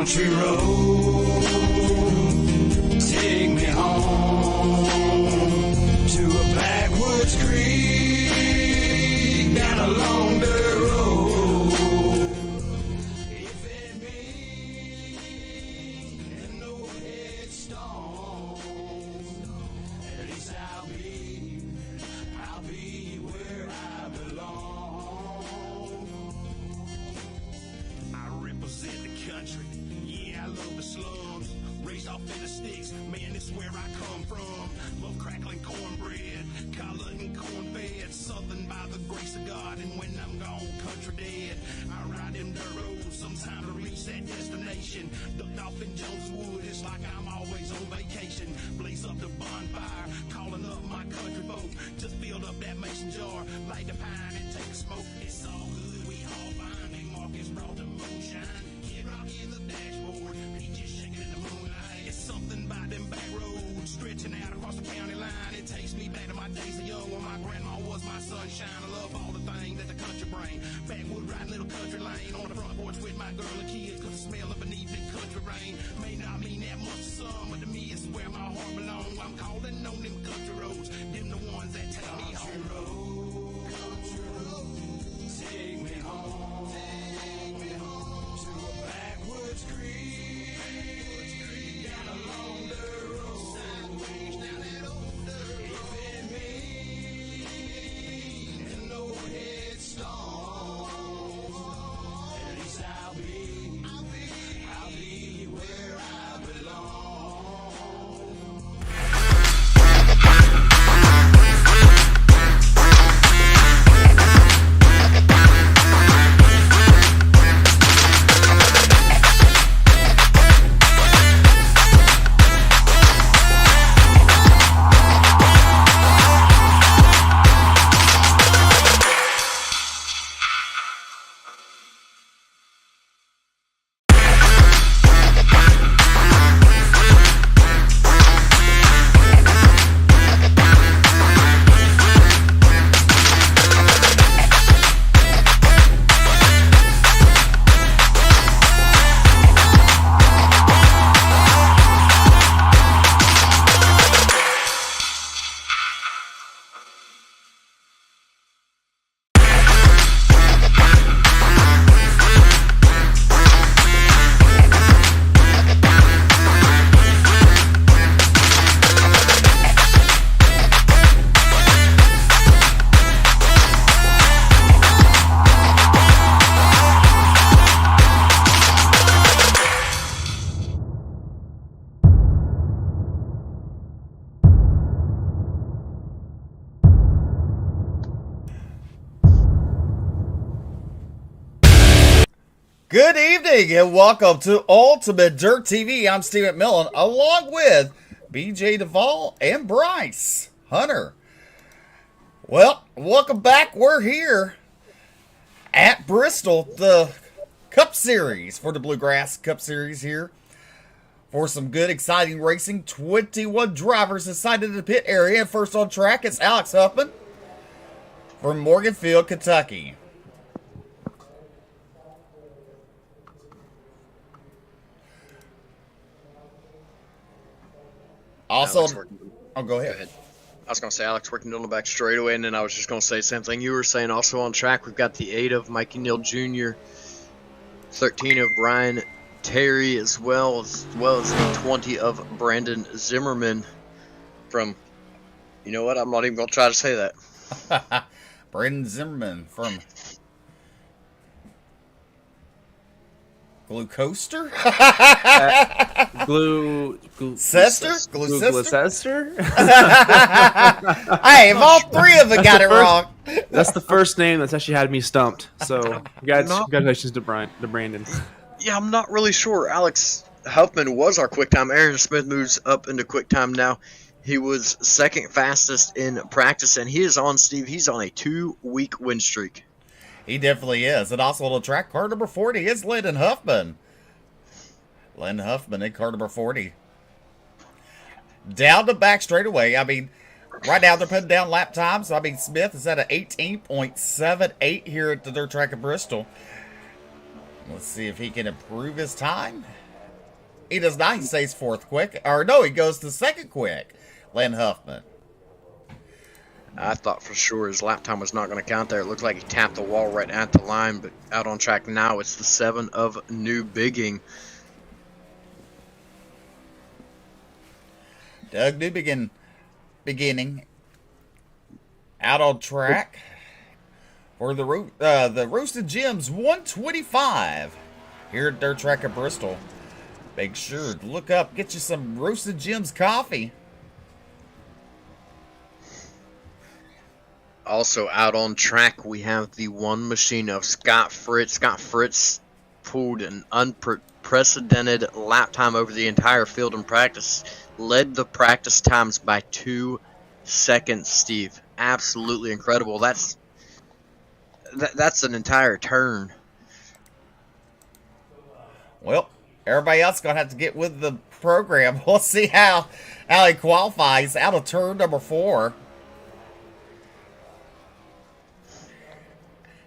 country road, take me home to a backwoods creek down a long dirt road. If it means no headstone, at least I'll be where I belong. I represent the country, yeah, I love the slums. Raised off in the sticks, man, this is where I come from. Love crackling cornbread, collar and corn-fed. Southern by the grace of God, and when I'm gone, country dead. I ride them dirt roads, sometime to reach that destination. Ducked off in Jones Wood, it's like I'm always on vacation. Blaze up the bonfire, calling up my country folk. Just filled up that mason jar, light the pine and take a smoke. It's all good, we all fine. They Marcus brought the moonshine. Kid Rock in the dashboard, he just shaking in the moonlight. It's something by them back roads, stretching out across the county line. It takes me back to my days of young when my grandma was my sunshine. I love all the things that the country bring. Backwood riding little country lane on the front porch with my girl and kids, cause the smell of beneath the country rain may not mean that much to some, but to me it's where my heart belongs. I'm calling on them country roads, them the ones that take me home. Country road, take me home to a backwoods creek, down a long dirt road, sideways down that old dirt road. If it means no headstone, at least I'll be where I belong. Good evening and welcome to Ultimate Dirt TV. I'm Steve McMillan along with BJ Duvall and Bryce Hunter. Well, welcome back. We're here at Bristol, the Cup Series for the Bluegrass Cup Series here for some good, exciting racing. 21 drivers decided in the pit area. And first on track is Alex Huffman from Morganfield, Kentucky. Also, go ahead. I was going to say Alex working down the back straightaway, and then I was just going to say the same thing you were saying. Also on track, we've got the 8 of Mikey Neal Jr., 13 of Brian Terry, as well as the 20 of Brandon Zimmerman from, you know what, I'm not even going to try to say that. Brandon Zimmerman from Glucoster? Glucester? Hey, if all three of them got it wrong. That's the first name that's actually had me stumped. So, congratulations to Brandon. Yeah, I'm not really sure. Alex Huffman was our quick time. Aaron Smith moves up into quick time now. He was second fastest in practice, and he is on, Steve. He's on a 2-week win streak. He definitely is. And also on the track, car number 40 is Landon Huffman. Landon Huffman in car number 40. Down the back straightaway. I mean, right now they're putting down lap times. I mean, Smith is at an 18.78 here at the dirt track of Bristol. Let's see if he can improve his time. He does not. He stays fourth quick. Or no, he goes to second quick. Landon Huffman. I thought for sure his lap time was not going to count there. It looked like he tapped the wall right at the line, but out on track now, it's the 7 of New Bigging. Doug Newbegin beginning out on track for the Roasted Gems 125 here at Dirt Track at Bristol. Make sure to look up, get you some Roasted Gems coffee. Also out on track, we have the one machine of Scott Fritz. Scott Fritz pulled an unprecedented lap time over the entire field in practice. Led the practice times by 2 seconds, Steve. Absolutely incredible. That's an entire turn. Well, everybody else going to have to get with the program. We'll see how he qualifies out of turn number 4.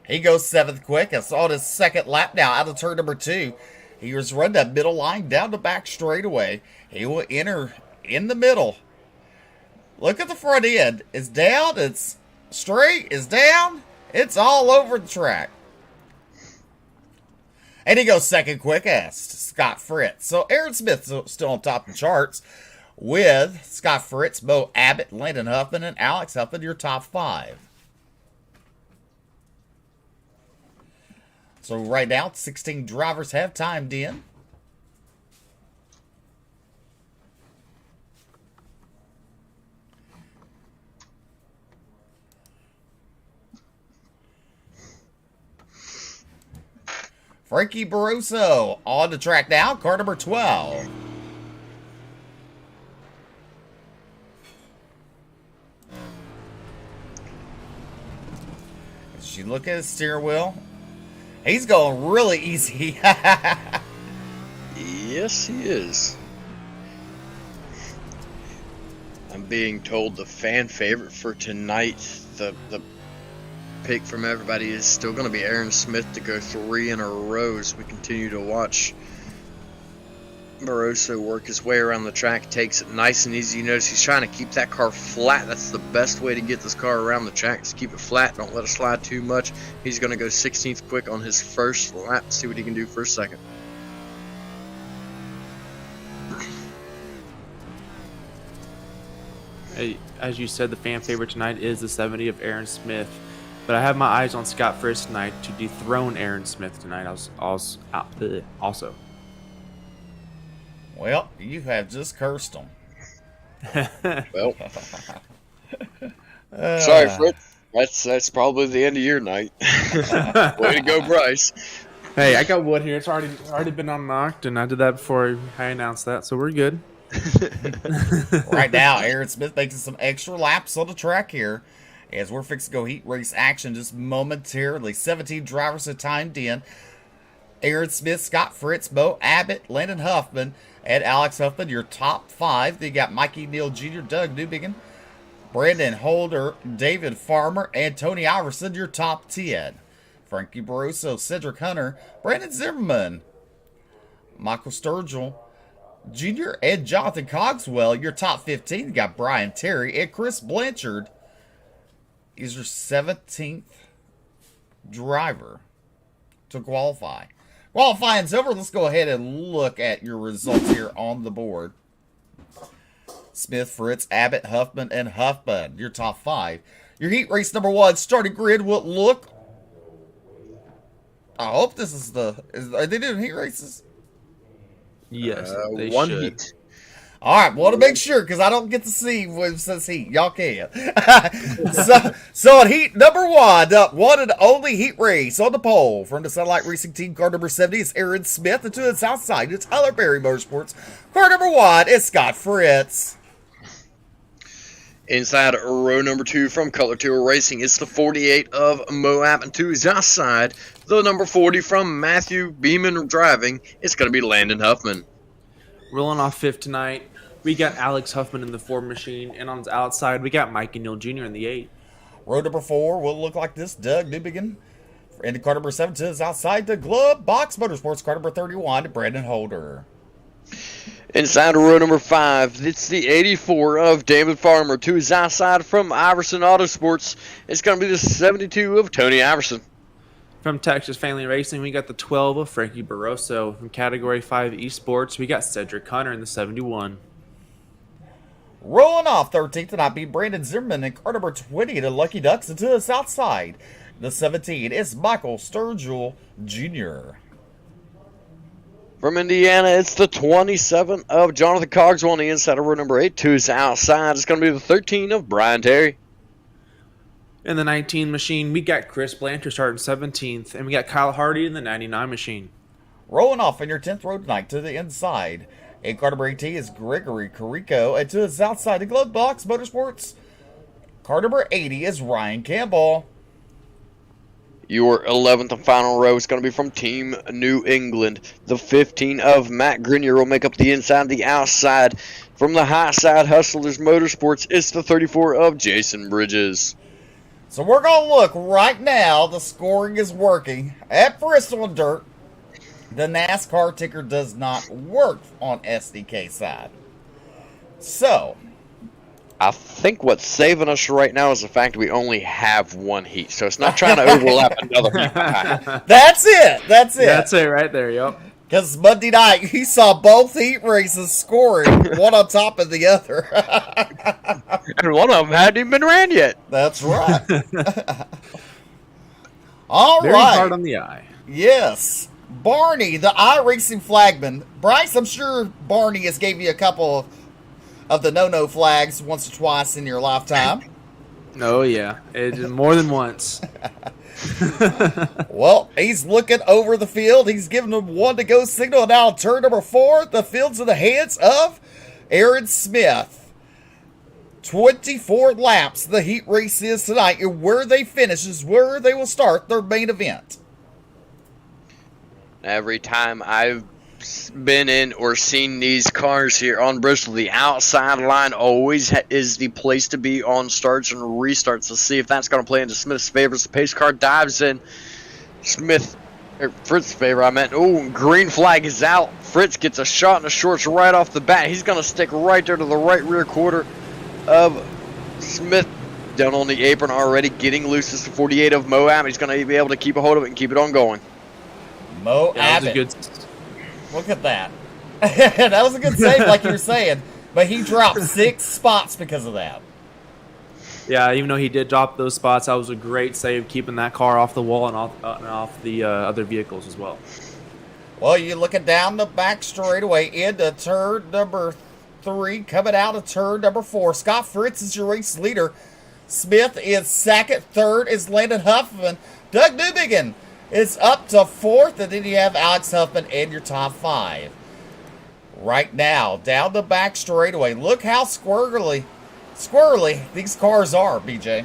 He goes 7th quickest on his second lap now out of turn number 2. He was run that middle line down the back straightaway. He will enter in the middle. Look at the front end. It's down. It's straight. It's down. It's all over the track. And he goes second quickest, Scott Fritz. So Aaron Smith still on top of the charts with Scott Fritz, Bo Abbott, Landon Huffman, and Alex Huffman, your top 5. So right now, 16 drivers have timed in. Frankie Barroso on the track now, car number 12. As you look at his steering wheel, he's going really easy. Yes, he is. I'm being told the fan favorite for tonight, the pick from everybody, is still going to be Aaron Smith to go 3 in a row as we continue to watch Barroso work his way around the track. Takes it nice and easy. You notice he's trying to keep that car flat. That's the best way to get this car around the track, is keep it flat. Don't let it slide too much. He's going to go 16th quick on his first lap. See what he can do for a second. Hey, as you said, the fan favorite tonight is the 70 of Aaron Smith. But I have my eyes on Scott Fritz tonight to dethrone Aaron Smith tonight also. Well, you have just cursed him. Well, sorry, Fritz. That's probably the end of your night. Way to go, Bryce. Hey, I got wood here. It's already been unlocked, and I did that before I announced that, so we're good. Right now, Aaron Smith making some extra laps on the track here, as we're fixing to go heat race action just momentarily. 17 drivers have timed in. Aaron Smith, Scott Fritz, Bo Abbott, Landon Huffman, and Alex Huffman, your top 5. Then you got Mikey Neal Jr., Doug Newbegin, Brandon Holder, David Farmer, and Tony Iverson, your top 10. Frankie Barroso, Cedric Hunter, Brandon Zimmerman, Michael Sturgill Jr., and Jonathan Cogswell, your top 15. You got Brian Terry and Chris Blanchard is your 17th driver to qualify. Qualifying's over. Let's go ahead and look at your results here on the board. Smith, Fritz, Abbott, Huffman, and Huffman, your top 5. Your heat race number 1 starting grid will look... I hope this is are they doing heat races? Yes, they one should. heat. All right, want to make sure because I don't get to see when it says heat. Y'all can. So at heat number 1, one and only heat race on the pole from the Satellite Racing Team, car number 70 is Aaron Smith, and to the south side it's Tyler Berry Motorsports. Car number 1 is Scott Fritz. Inside row number 2 from Color Tour Racing, it's the 48 of Moab, and to his side, the number 40 from Matthew Beeman driving, it's going to be Landon Huffman. Rolling off 5th tonight, we got Alex Huffman in the 4 machine, and on the outside, we got Mikey Neal Jr. in the 8. Row number 4 will look like this. Doug Newbegin. And the car number 7 is outside the glove box. Motorsports car number 31, Brandon Holder. Inside of row number 5, it's the 84 of David Farmer. To his outside from Iverson Autosports, it's going to be the 72 of Tony Iverson. From Texas Family Racing, we got the 12 of Frankie Barroso. From Category 5 Esports, we got Cedric Hunter in the 71. Rolling off 13th tonight, be Brandon Zimmerman in car number 20 to Lucky Ducks, and to the south side, the 17 is Michael Sturgill Jr. From Indiana, it's the 27 of Jonathan Cogswell on the inside of row number 8. To his outside, it's going to be the 13 of Brian Terry. In the 19 machine, we got Chris Blanchard starting 17th, and we got Kyle Hardy in the 99 machine. Rolling off in your 10th row tonight to the inside, in car number 18 is Gregory Carico, and to his outside, the Glove Box Motorsports, car number 80 is Ryan Campbell. Your 11th and final row is going to be from Team New England. The 15 of Matt Grenier will make up the inside, the outside. From the high side, Hustlers Motorsports, it's the 34 of Jason Bridges. So we're going to look right now. The scoring is working at Bristol and Dirt. The NASCAR ticker does not work on SDK side. So I think what's saving us right now is the fact that we only have one heat. So it's not trying to overlap another heat. that's it. That's it. That's it right there, yep. Because Monday night, he saw both heat races scoring, one on top of the other. And one of them hadn't even been ran yet. That's right. All Very right. hard on the eye. Yes. Barney, the iRacing flagman. Bryce, I'm sure Barney has gave you a couple of the no-no flags once or twice in your lifetime. Oh, yeah. More than once. Well, he's looking over the field. He's giving them one to go signal. And now turn number 4, the field's in the hands of Aaron Smith. 24 laps the heat race is tonight. And where they finish is where they will start their main event. Every time I've been in or seen these cars here on Bristol, the outside line always is the place to be on starts and restarts. Let's see if that's going to play into Smith's favor. The pace car dives in. Fritz's favor, I meant. Oh, green flag is out. Fritz gets a shot in the shorts right off the bat. He's going to stick right there to the right rear quarter of Smith. Down on the apron already, getting loose. This is the 48 of Moab. He's going to be able to keep a hold of it and keep it on going. Mo Yeah, Abbott. Look at that. That was a good save, like you were saying. But he dropped 6 spots because of that. Yeah, even though he did drop those spots, that was a great save, keeping that car off the wall and off the other vehicles as well. Well, you're looking down the back straightaway into turn number 3, coming out of turn number 4. Scott Fritz is your race leader. Smith is second. Third is Landon Huffman. Doug Newbegin is up to 4th, and then you have Alex Huffman in your top 5. Right now, down the back straightaway. Look how squirrely these cars are, BJ.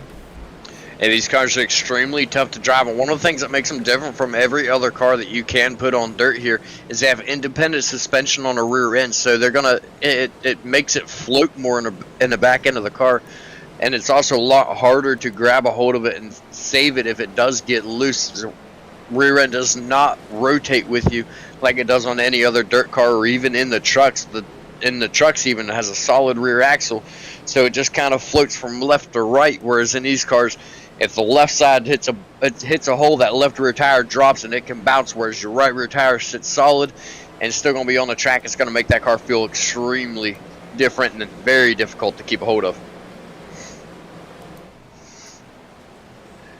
And these cars are extremely tough to drive, and one of the things that makes them different from every other car that you can put on dirt here is they have independent suspension on the rear end, so they're gonna it makes it float more in the back end of the car, and it's also a lot harder to grab a hold of it and save it if it does get loose. The rear end does not rotate with you like it does on any other dirt car or even in the trucks. In the trucks even has a solid rear axle, so it just kind of floats from left to right, whereas in these cars, if the left side hits a hole, that left rear tire drops and it can bounce, whereas your right rear tire sits solid and it's still going to be on the track. It's going to make that car feel extremely different and very difficult to keep a hold of.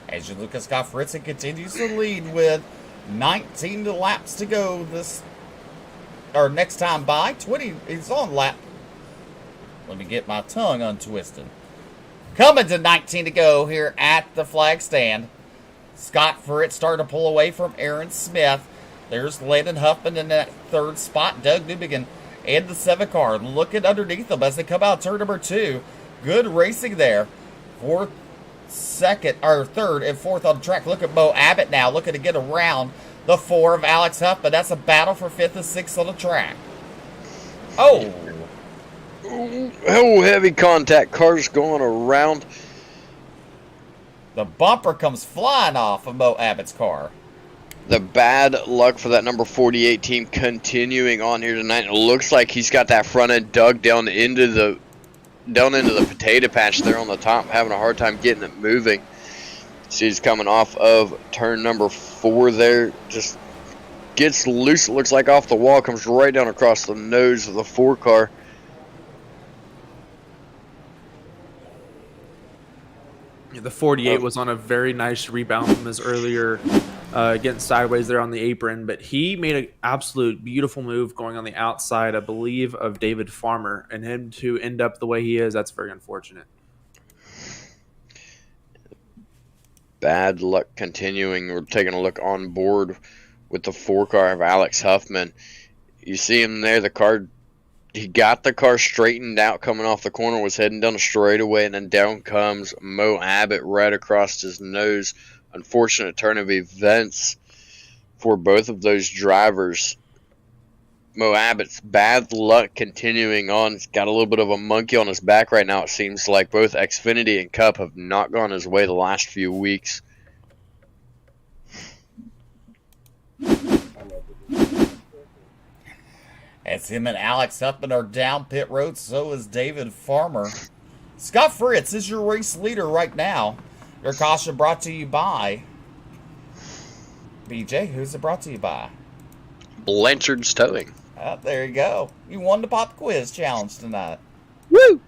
As you look at Scott Fritz, it continues to lead with 19 laps to go next time by. 20, he's on lap. Let me get my tongue untwisted. Coming to 19 to go here at the flag stand. Scott Fritz starting to pull away from Aaron Smith. There's Landon Huffman in that 3rd spot. Doug Newbegin in the 7 car. Looking underneath them as they come out turn number 2. Good racing there. 3rd and 4th on the track. Look at Mo Abbott now looking to get around the 4 of Alex Huffman. That's a battle for 5th and 6th on the track. Oh, heavy contact. Cars going around. the bumper comes flying off of Mo Abbott's car. The bad luck for that number 48 team continuing on here tonight. It looks like he's got that front end dug down into the potato patch there on the top, having a hard time getting it moving. So he's coming off of turn number 4 there, just gets loose, it looks like off the wall, comes right down across the nose of the 4 car. The 48 was on a very nice rebound from his earlier getting sideways there on the apron, but he made an absolute beautiful move going on the outside, I believe, of David Farmer, and him to end up the way he is, that's very unfortunate. Bad luck continuing. We're taking a look on board with the 4 car of Alex Huffman. You see him there, he got the car straightened out coming off the corner, was heading down a straightaway, and then down comes Mo Abbott right across his nose. Unfortunate turn of events for both of those drivers. Mo Abbott's bad luck continuing on. He's got a little bit of a monkey on his back right now. It seems like both Xfinity and Cup have not gone his way the last few weeks. As him and Alex Huffman are down pit road, so is David Farmer. Scott Fritz is your race leader right now. Your caution brought to you by BJ. Who's it brought to you by? Blanchard's Towing. There you go. You won the pop quiz challenge tonight. Woo!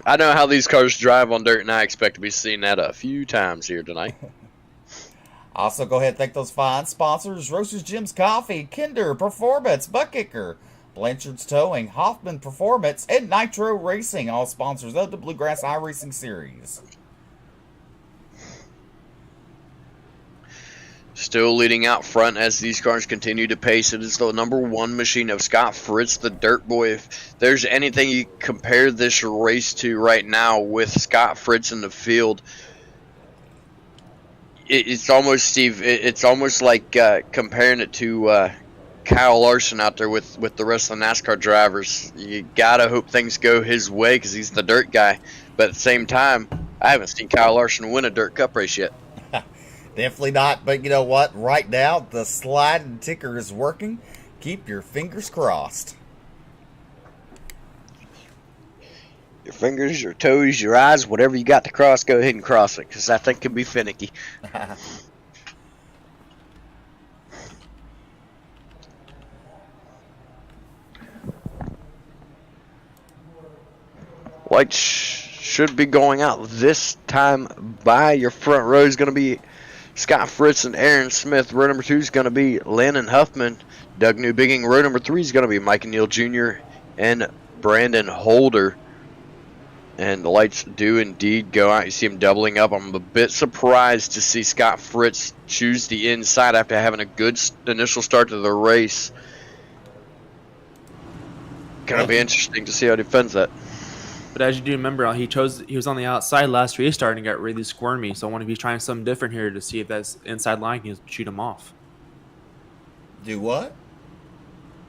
I know how these cars drive on dirt, and I expect to be seeing that a few times here tonight. Also, go ahead and thank those fine sponsors: Roasters Jim's Coffee, Kinder Performance, Butt Kicker, Blanchard's Towing, Hoffman Performance, and Nitro Racing, all sponsors of the Bluegrass iRacing Series. Still leading out front as these cars continue to pace. It is the number 1 machine of Scott Fritz, the Dirt Boy. If there's anything you compare this race to right now with Scott Fritz in the field, it's almost, Steve, it's almost like comparing it to Kyle Larson out there with the rest of the NASCAR drivers. You got to hope things go his way because he's the dirt guy. But at the same time, I haven't seen Kyle Larson win a dirt cup race yet. Definitely not, but you know what? Right now, the sliding ticker is working. Keep your fingers crossed. Your fingers, your toes, your eyes, whatever you got to cross, go ahead and cross it, because that thing can be finicky. Lights should be going out this time by your front row is going to be Scott Fritz and Aaron Smith. Row number 2 is going to be Landon Huffman. Doug Newbigging. Row number 3 is going to be Mike Neal Jr. and Brandon Holder. And the lights do indeed go out. You see him doubling up. I'm a bit surprised to see Scott Fritz choose the inside after having a good initial start to the race. Going to be interesting to see how he defends that. But as you do remember, he was on the outside last restart and got really squirmy. So I wonder if he's trying something different here to see if that's inside line can shoot him off. Do what?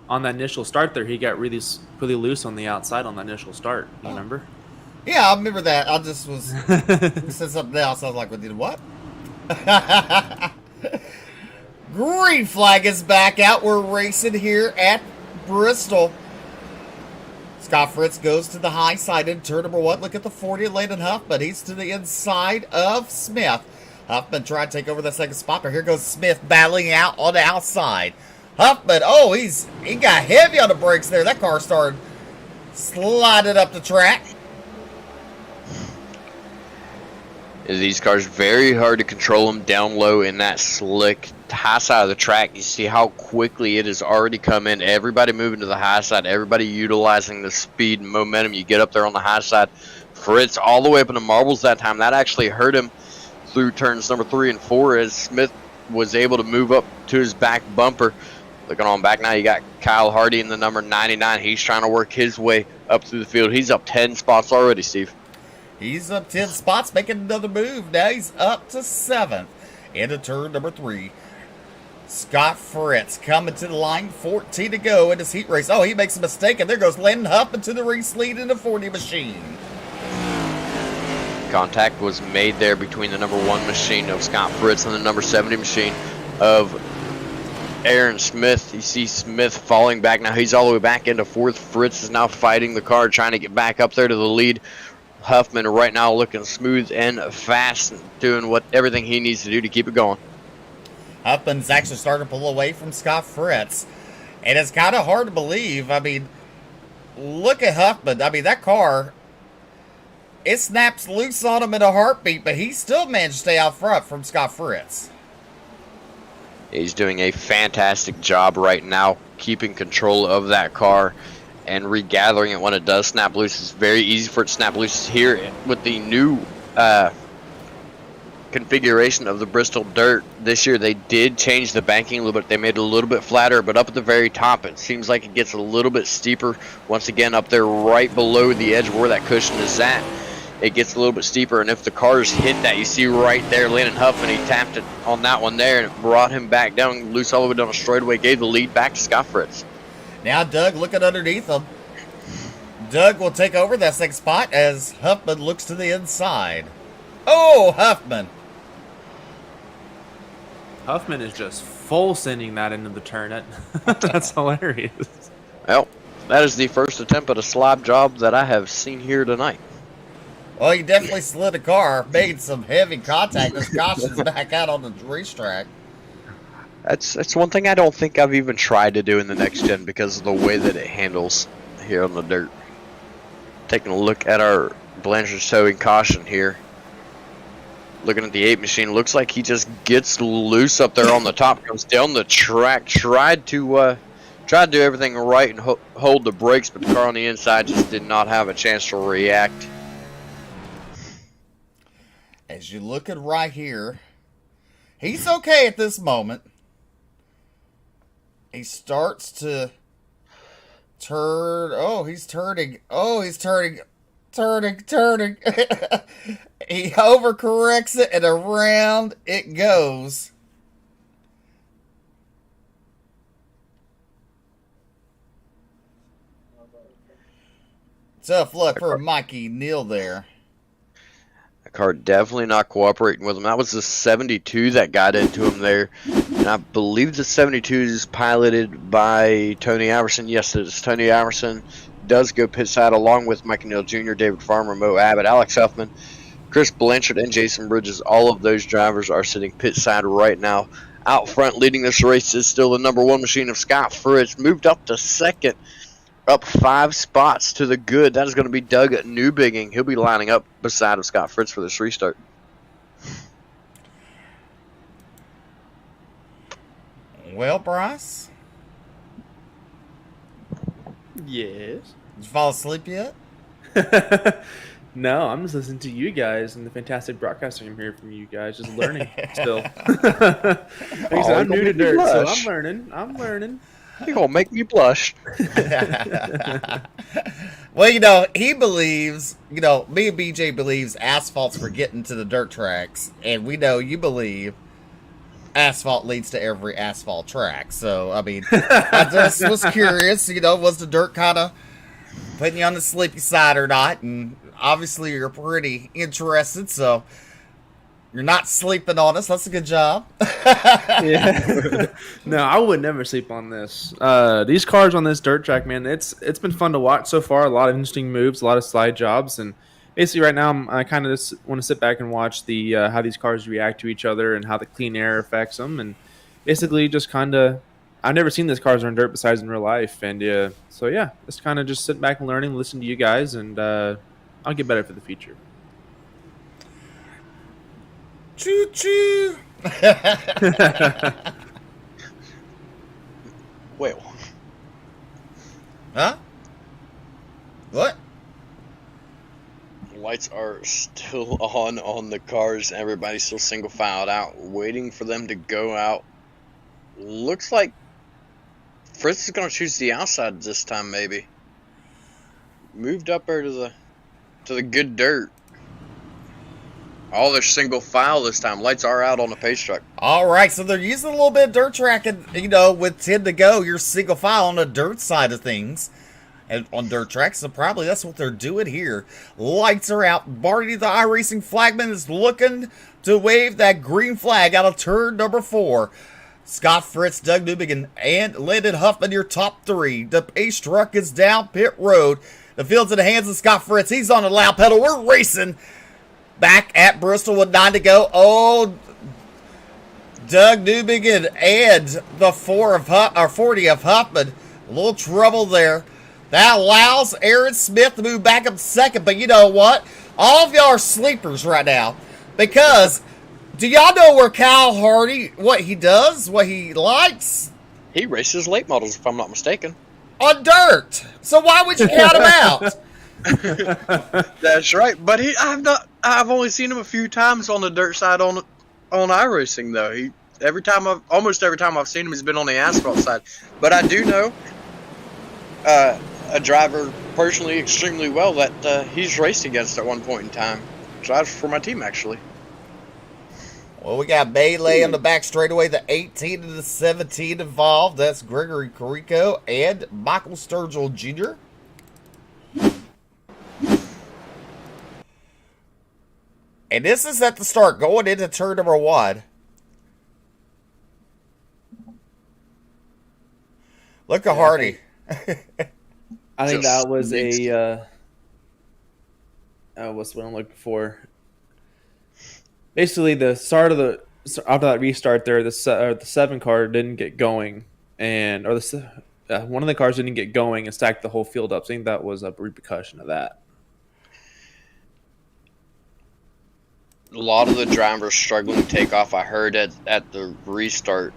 On that initial start there, he got really loose on the outside on that initial start. You remember? Yeah, I remember that. I just was said something else. I was like, "What did what?" Green flag is back out. We're racing here at Bristol. Scott Fritz goes to the high side in turn number 1. Look at the 40 of Landon Huffman. He's to the inside of Smith. Huffman tried to take over the second spot, but here goes Smith battling out on the outside. Huffman, he got heavy on the brakes there. That car started sliding up the track. These cars, very hard to control them down low in that slick high side of the track. You see how quickly it has already come in. Everybody moving to the high side. Everybody utilizing the speed and momentum. You get up there on the high side. Fritz all the way up in the marbles that time. That actually hurt him through turns number 3 and 4 as Smith was able to move up to his back bumper. Looking on back now, you got Kyle Hardy in the number 99. He's trying to work his way up through the field. He's up 10 spots already, Steve. He's up 10 spots, making another move. Now he's up to 7th into turn number 3. Scott Fritz coming to the line, 14 to go in this heat race. Oh, he makes a mistake, and there goes Landon Huffman to the race lead in the 40 machine. contact was made there between the number 1 machine of Scott Fritz and the number 70 machine of Aaron Smith. You see Smith falling back. Now he's all the way back into 4th. Fritz is now fighting the car, trying to get back up there to the lead. Huffman right now looking smooth and fast, doing everything he needs to do to keep it going. Huffman's actually starting to pull away from Scott Fritz. And it's kind of hard to believe. I mean, look at Huffman. I mean, that car, it snaps loose on him in a heartbeat, but he still managed to stay out front from Scott Fritz. He's doing a fantastic job right now, keeping control of that car and regathering it when it does snap loose. It's very easy for it to snap loose here with the new configuration of the Bristol Dirt. This year they did change the banking a little bit. They made it a little bit flatter, but up at the very top it seems like it gets a little bit steeper. Once again, up there right below the edge where that cushion is at, it gets a little bit steeper, and if the cars hit that, you see right there Landon Huffman, he tapped it on that one there and it brought him back down loose all the way down a straightaway, gave the lead back to Scott Fritz. Now Doug looking underneath him. Doug will take over that 6th spot as Huffman looks to the inside. Oh, Huffman. Huffman is just full sending that into the turn. That's hilarious. Well, that is the first attempt at a slab job that I have seen here tonight. Well, he definitely slid a car, made some heavy contact. His caution's back out on the racetrack. That's one thing I don't think I've even tried to do in the next gen because of the way that it handles here on the dirt. Taking a look at our Blanchard's towing caution here. Looking at the 8 machine, looks like he just gets loose up there on the top, comes down the track, tried to do everything right and hold the brakes, but the car on the inside just did not have a chance to react. As you look at right here, he's okay at this moment. He starts to turn. Oh, he's turning. Oh, he's turning. He overcorrects it and around it goes. Tough luck for Mikey Neal there. That car definitely not cooperating with him. That was the 72 that got into him there. And I believe the 72 is piloted by Tony Iverson. Yes, it is. Tony Iverson does go pit side along with Mike Neal Jr., David Farmer, Mo Abbott, Alex Huffman, Chris Blanchard, and Jason Bridges. All of those drivers are sitting pit side right now. Out front leading this race is still the number 1 machine of Scott Fritz. Moved up to 2nd, up 5 spots to the good. That is going to be Doug Newbigging. He'll be lining up beside of Scott Fritz for this restart. Well, Bryce? Yes. Did you fall asleep yet? No, I'm just listening to you guys and the fantastic broadcasting I'm hearing from you guys. Just learning still. Because I'm new to dirt, so I'm learning. You're going to make me blush. Well, he believes, me and BJ believes asphalt's for getting to the dirt tracks. And we know you believe asphalt leads to every asphalt track. So, I mean, I just was curious, was the dirt kind of putting you on the sleepy side or not? And obviously you're pretty interested, so you're not sleeping on us. That's a good job. Yeah. No, I would never sleep on this. These cars on this dirt track, man, it's been fun to watch so far. A lot of interesting moves, a lot of slide jobs, and basically right now I kind of just want to sit back and watch the how these cars react to each other and how the clean air affects them, and basically just kind of I've never seen these cars on dirt besides in real life, and so yeah, just kind of just sitting back and learning, listening to you guys, and I'll get better for the future. Choo choo. Well. Huh? What? Lights are still on the cars. Everybody's still single filed out, waiting for them to go out. Looks like Fritz is going to choose the outside this time, maybe. Moved up there to the good dirt. Oh, they're single file this time. Lights are out on the pace truck. All right, so they're using a little bit of dirt track, and with 10 to go, you're single file on the dirt side of things. and on dirt tracks, so probably that's what they're doing here. Lights are out. Barty, the iRacing flagman, is looking to wave that green flag out of turn number 4. Scott Fritz, Doug Newbegin, and Landon Huffman, your top 3. The pace truck is down pit road. The field's in the hands of Scott Fritz. He's on the loud pedal. We're racing back at Bristol with 9 to go. Oh, Doug Newbegin and the 40 of Huffman. A little trouble there. That allows Aaron Smith to move back up second. But you know what? All of y'all are sleepers right now. Because, do y'all know where Kyle Hardy, what he does, what he likes? He races late models, if I'm not mistaken. On dirt. So why would you count him out? That's right. But I've only seen him a few times on the dirt side on iRacing though. Almost every time I've seen him, he's been on the asphalt side. But I do know a driver personally extremely well that he's raced against at one point in time. Drives for my team, actually. Well, we got Melee on the back straightaway, the 18 and the 17 involved. That's Gregory Carico and Michael Sturgill Jr. And this is at the start, going into turn number 1. Look at Hardy. I think that was what's what I'm looking for. Basically, the start of after that restart there, the 7 car didn't get going, one of the cars didn't get going and stacked the whole field up. So I think that was a repercussion of that. A lot of the drivers struggling to take off. I heard at the restart,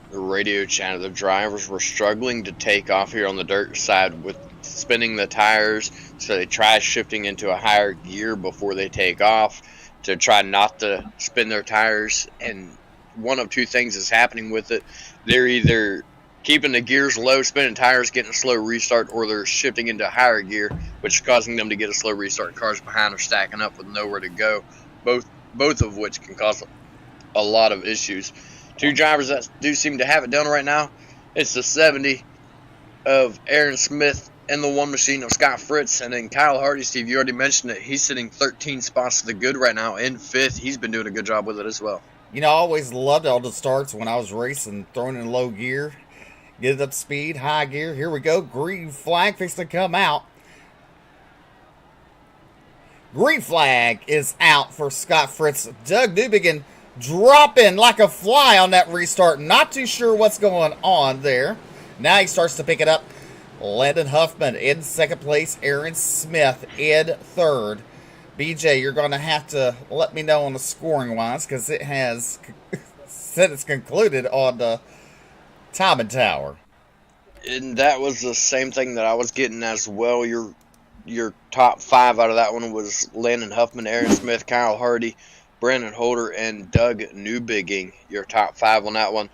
the radio channel, the drivers were struggling to take off here on the dirt side with spinning the tires. So they try shifting into a higher gear before they take off to try not to spin their tires. And one of two things is happening with it. They're either keeping the gears low, spinning tires, getting a slow restart, or they're shifting into higher gear, which is causing them to get a slow restart. Cars behind are stacking up with nowhere to go. Both of which can cause a lot of issues. 2 drivers that do seem to have it done right now. It's the 70 of Aaron Smith and the 1 machine of Scott Fritz. And then Kyle Hardy, Steve, you already mentioned it. He's sitting 13 spots to the good right now in 5th. He's been doing a good job with it as well. You know, I always loved all the starts when I was racing, throwing in low gear, get it up to speed, high gear. Here we go. Green flag fixing to come out. Green flag is out for Scott Fritz. Doug Newbegin dropping like a fly on that restart. Not too sure what's going on there. Now he starts to pick it up. Landon Huffman in second place. Aaron Smith in third. BJ, you're going to have to let me know on the scoring wise because it has said it's concluded on the timing tower. And that was the same thing that I was getting as well. Your top 5 out of that one was Landon Huffman, Aaron Smith, Kyle Hardy, Brandon Holder, and Doug Newbegin. Your top 5 on that one.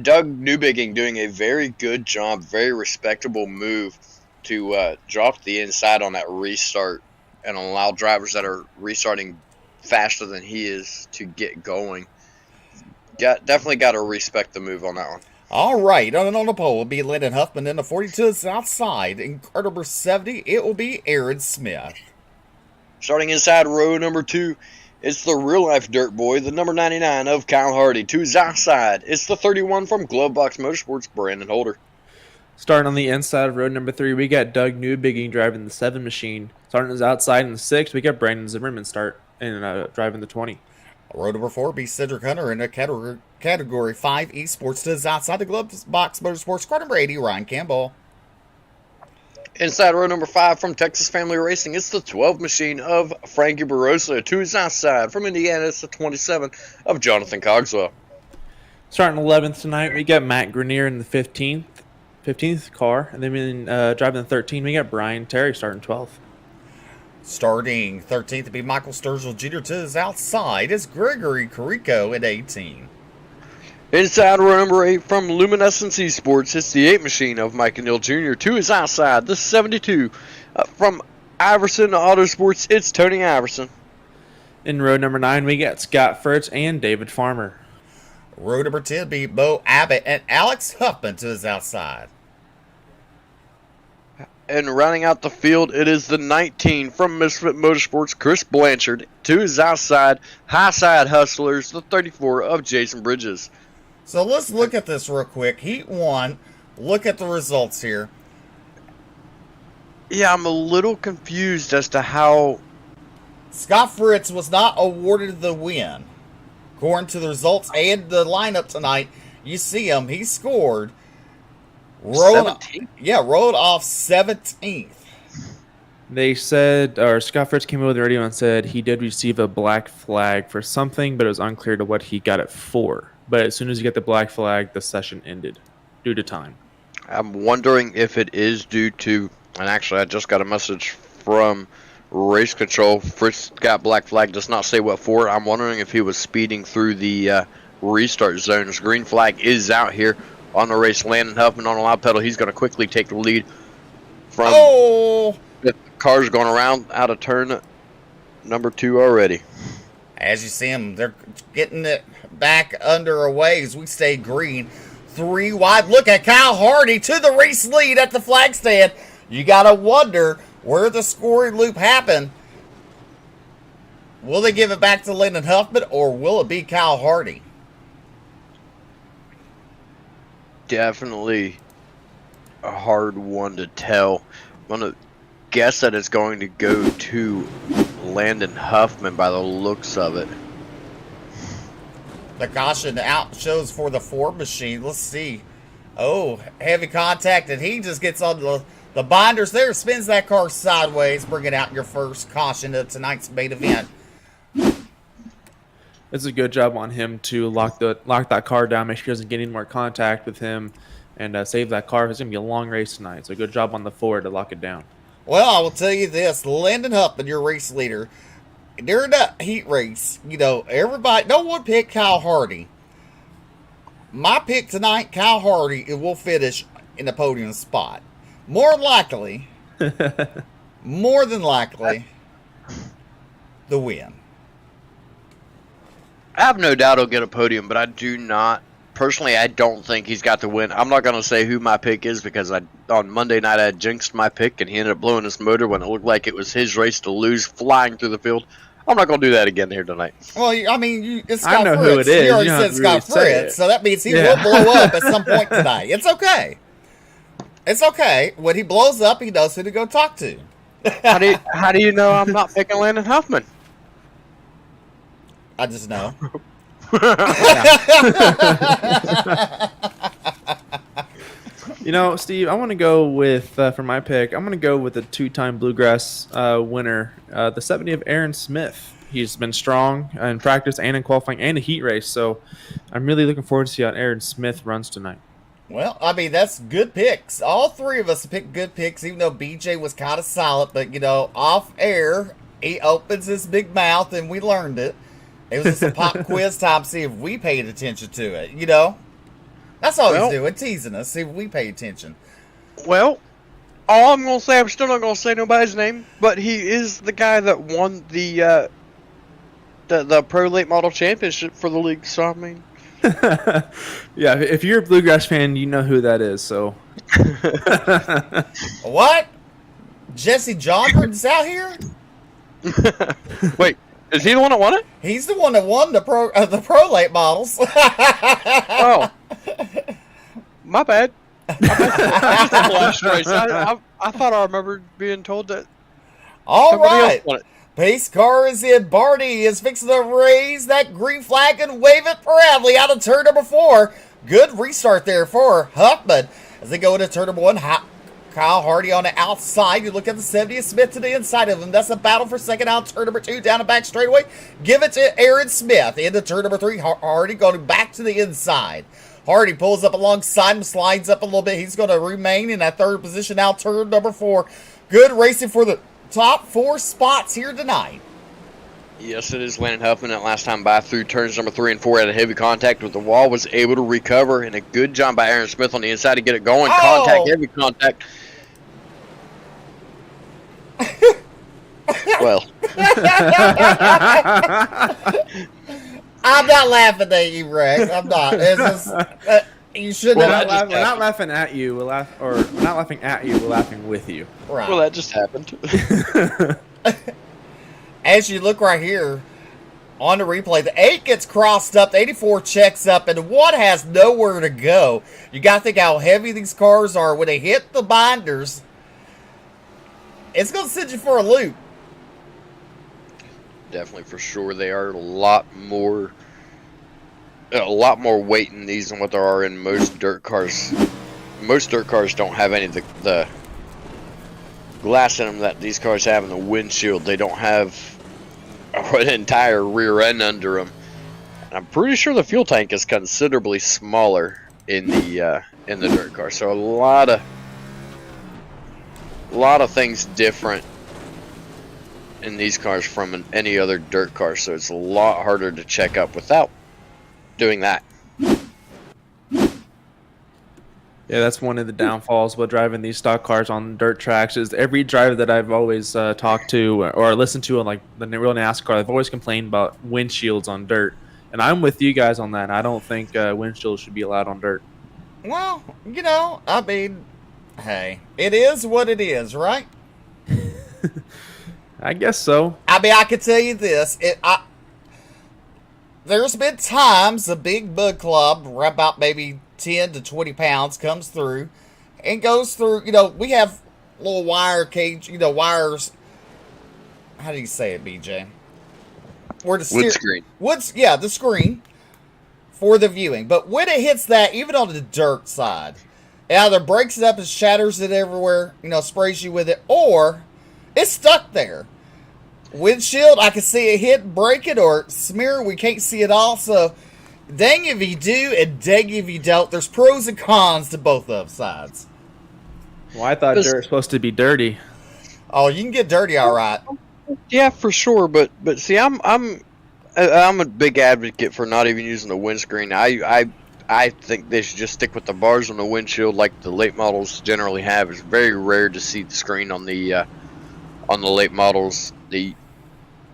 Doug Newbegin doing a very good job, very respectable move to drop the inside on that restart and allow drivers that are restarting faster than he is to get going. Definitely got to respect the move on that one. All right, on the pole will be Landon Huffman. In the 42 is outside. In car number 70, it will be Aaron Smith. Starting inside row number 2, it's the real-life dirt boy, the number 99 of Kyle Hardy. To his outside, it's the 31 from Glovebox Motorsports, Brandon Holder. Starting on the inside of road number 3, we got Doug Newbegin driving the 7 machine. Starting his outside in the 6, we got Brandon Zimmerman driving the 20. Row number 4 be Cedric Hunter in a category 5 esports to his outside the Glovebox Motorsports. Car number 80, Ryan Campbell. Inside row number 5 from Texas Family Racing, it's the 12 machine of Frankie Barossa. To his outside from Indiana, it's the 27 of Jonathan Cogswell. Starting 11th tonight, we got Matt Grenier in the 15th car. And then driving the 13, we got Brian Terry starting 12th. Starting 13th to be Michael Sturgill Jr. To his outside is Gregory Carico at 18. Inside row number 8 from Luminescence Esports, it's the 8 machine of Mike Neal Jr. To his outside, the 72 from Iverson Autosports, it's Tony Iverson. In row number 9, we got Scott Fritz and David Farmer. Row number 10 be Bo Abbott and Alex Huffman to his outside. And rounding out the field, it is the 19 from Misfit Motorsports, Chris Blanchard. To his outside, high side hustlers, the 34 of Jason Bridges. So let's look at this real quick. Heat 1, look at the results here. Yeah, I'm a little confused as to how... Scott Fritz was not awarded the win. According to the results and the lineup tonight, you see him, he scored. Rolled off 17th. They said, or Scott Fritz came over the radio and said he did receive a black flag for something, but it was unclear to what he got it for. But as soon as you get the black flag, the session ended due to time. I'm wondering if it is due to, and actually I just got a message from Race Control. Fritz got black flag, does not say what for. I'm wondering if he was speeding through the restart zones. Green flag is out here on the race. Landon Huffman on a loud pedal. He's going to quickly take the lead from the cars going around out of turn number 2 already. As you see them, they're getting it back under away as we stay green. 3 wide. Look at Kyle Hardy to the race lead at the flag stand. You got to wonder where the scoring loop happened. Will they give it back to Landon Huffman or will it be Kyle Hardy? Definitely a hard one to tell. I'm going to guess that it's going to go to Landon Huffman by the looks of it. The caution out shows for the Ford machine. Let's see. Oh, heavy contact, and he just gets on the binders there, spins that car sideways, bringing out your first caution of tonight's main event. It's a good job on him to lock that car down, make sure he doesn't get any more contact with him, and save that car. It's going to be a long race tonight, so good job on the Ford to lock it down. Well, I will tell you this, Landon Huffman, your race leader, during that heat race, you know, everybody, no one picked Kyle Hardy. My pick tonight, Kyle Hardy, it will finish in the podium spot. More than likely, the win. I have no doubt he'll get a podium, but I do not. Personally, I don't think he's got the win. I'm not going to say who my pick is because on Monday night I jinxed my pick and he ended up blowing his motor when it looked like it was his race to lose, flying through the field. I'm not going to do that again here tonight. Well, I mean, it's Scott I know Fritz. who it is. You already You said Scott Fritz, so that means he will blow up at some point tonight. It's okay. It's okay. When he blows up, he knows who to go talk to. How do you know I'm not picking Landon Huffman? I just know. You know, Steve, I want to go with, for my pick, I'm going to go with the 2-time Bluegrass winner, the 70 of Aaron Smith. He's been strong in practice and in qualifying and a heat race, so I'm really looking forward to see how Aaron Smith runs tonight. Well, I mean, that's good picks. All three of us picked good picks, even though BJ was kind of silent. But, you know, off air, he opens his big mouth, and we learned it. It was just a pop quiz time, see if we paid attention to it, you know? That's all he's doing, teasing us, see if we pay attention. Well, all I'm going to say, I'm still not going to say nobody's name, but he is the guy that won the Pro Late Model Championship for the league, so I mean... Yeah, if you're a Bluegrass fan, you know who that is, so... What? Jesse Jondren's out here? Wait, is he the one that won it? He's the one that won the Pro Late Models. Oh. My bad. I thought I remembered being told that somebody else won it. Pace car is in. Barney is fixing to raise that green flag and wave it proudly out of turn number 4. Good restart there for Huffman. As they go into turn number 1, Kyle Hardy on the outside. You look at the 70th Smith to the inside of him. That's a battle for second out. Turn number 2 down the back straightaway. Give it to Aaron Smith. Into turn number 3, Hardy going back to the inside. Hardy pulls up alongside him, slides up a little bit. He's going to remain in that third position now. Turn number 4. Good racing for the top 4 spots here tonight. Yes, it is Landon Huffman that last time by through turns number 3 and 4 had a heavy contact with the wall, was able to recover, and a good job by Aaron Smith on the inside to get it going. Oh. Heavy contact. Well. I'm not laughing at you, Rex. I'm not. It's just, You shouldn't Well, have. We're not laughing at you. We're not laughing at you. We're laughing with you. Right. Well, that just happened. As you look right here on the replay, the 8 gets crossed up, the 84 checks up, and the 1 has nowhere to go. You got to think how heavy these cars are. When they hit the binders, it's going to send you for a loop. Definitely, for sure. They are a lot more weight in these than what there are in most dirt cars. Most dirt cars don't have any of the glass in them that these cars have in the windshield. They don't have an entire rear end under them. And I'm pretty sure the fuel tank is considerably smaller in the dirt car. So a lot of things different in these cars from any other dirt car. So it's a lot harder to check up without doing that. Yeah, that's one of the downfalls about driving these stock cars on dirt tracks. Is every driver that I've always talked to or listened to on like the real NASCAR, they've always complained about windshields on dirt. And I'm with you guys on that. I don't think windshields should be allowed on dirt. Well, I mean, hey, it is what it is, right? I guess so. I mean, I can tell you this. There's been times a big bug club, about maybe 10 to 20 pounds, comes through and goes through, we have little wire cage, wires. How do you say it, BJ? Where the Wood screen. The screen for the viewing. But when it hits that, even on the dirt side, it either breaks it up and shatters it everywhere, sprays you with it, or it's stuck there. Windshield, I can see it hit, break it, or smear. We can't see it all. So, dang if you do, and dang if you don't. There's pros and cons to both of sides. Well, I thought dirt was supposed to be dirty. Oh, you can get dirty, all right. Yeah, for sure. But see, I'm a big advocate for not even using the windscreen. I think they should just stick with the bars on the windshield like the late models generally have. It's very rare to see the screen on the late models.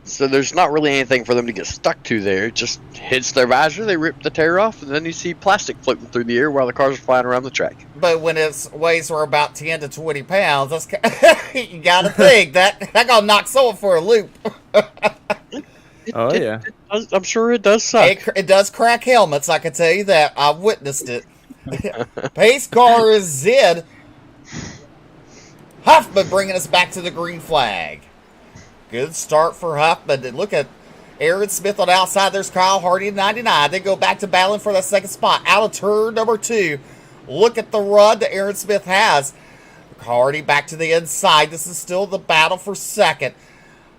So there's not really anything for them to get stuck to there. It just hits their visor, they rip the tear off, and then you see plastic floating through the air while the cars are flying around the track. But when its weighs for about 10 to 20 pounds, that's you got to think that gonna knock someone for a loop. Yeah. I'm sure it does suck. It does crack helmets, I can tell you that. I've witnessed it. Pace car is Zed. Huffman bringing us back to the green flag. Good start for Huffman. And look at Aaron Smith on the outside. There's Kyle Hardy at 99. They go back to battling for that second spot. Out of turn number 2. Look at the run that Aaron Smith has. Hardy back to the inside. This is still the battle for second.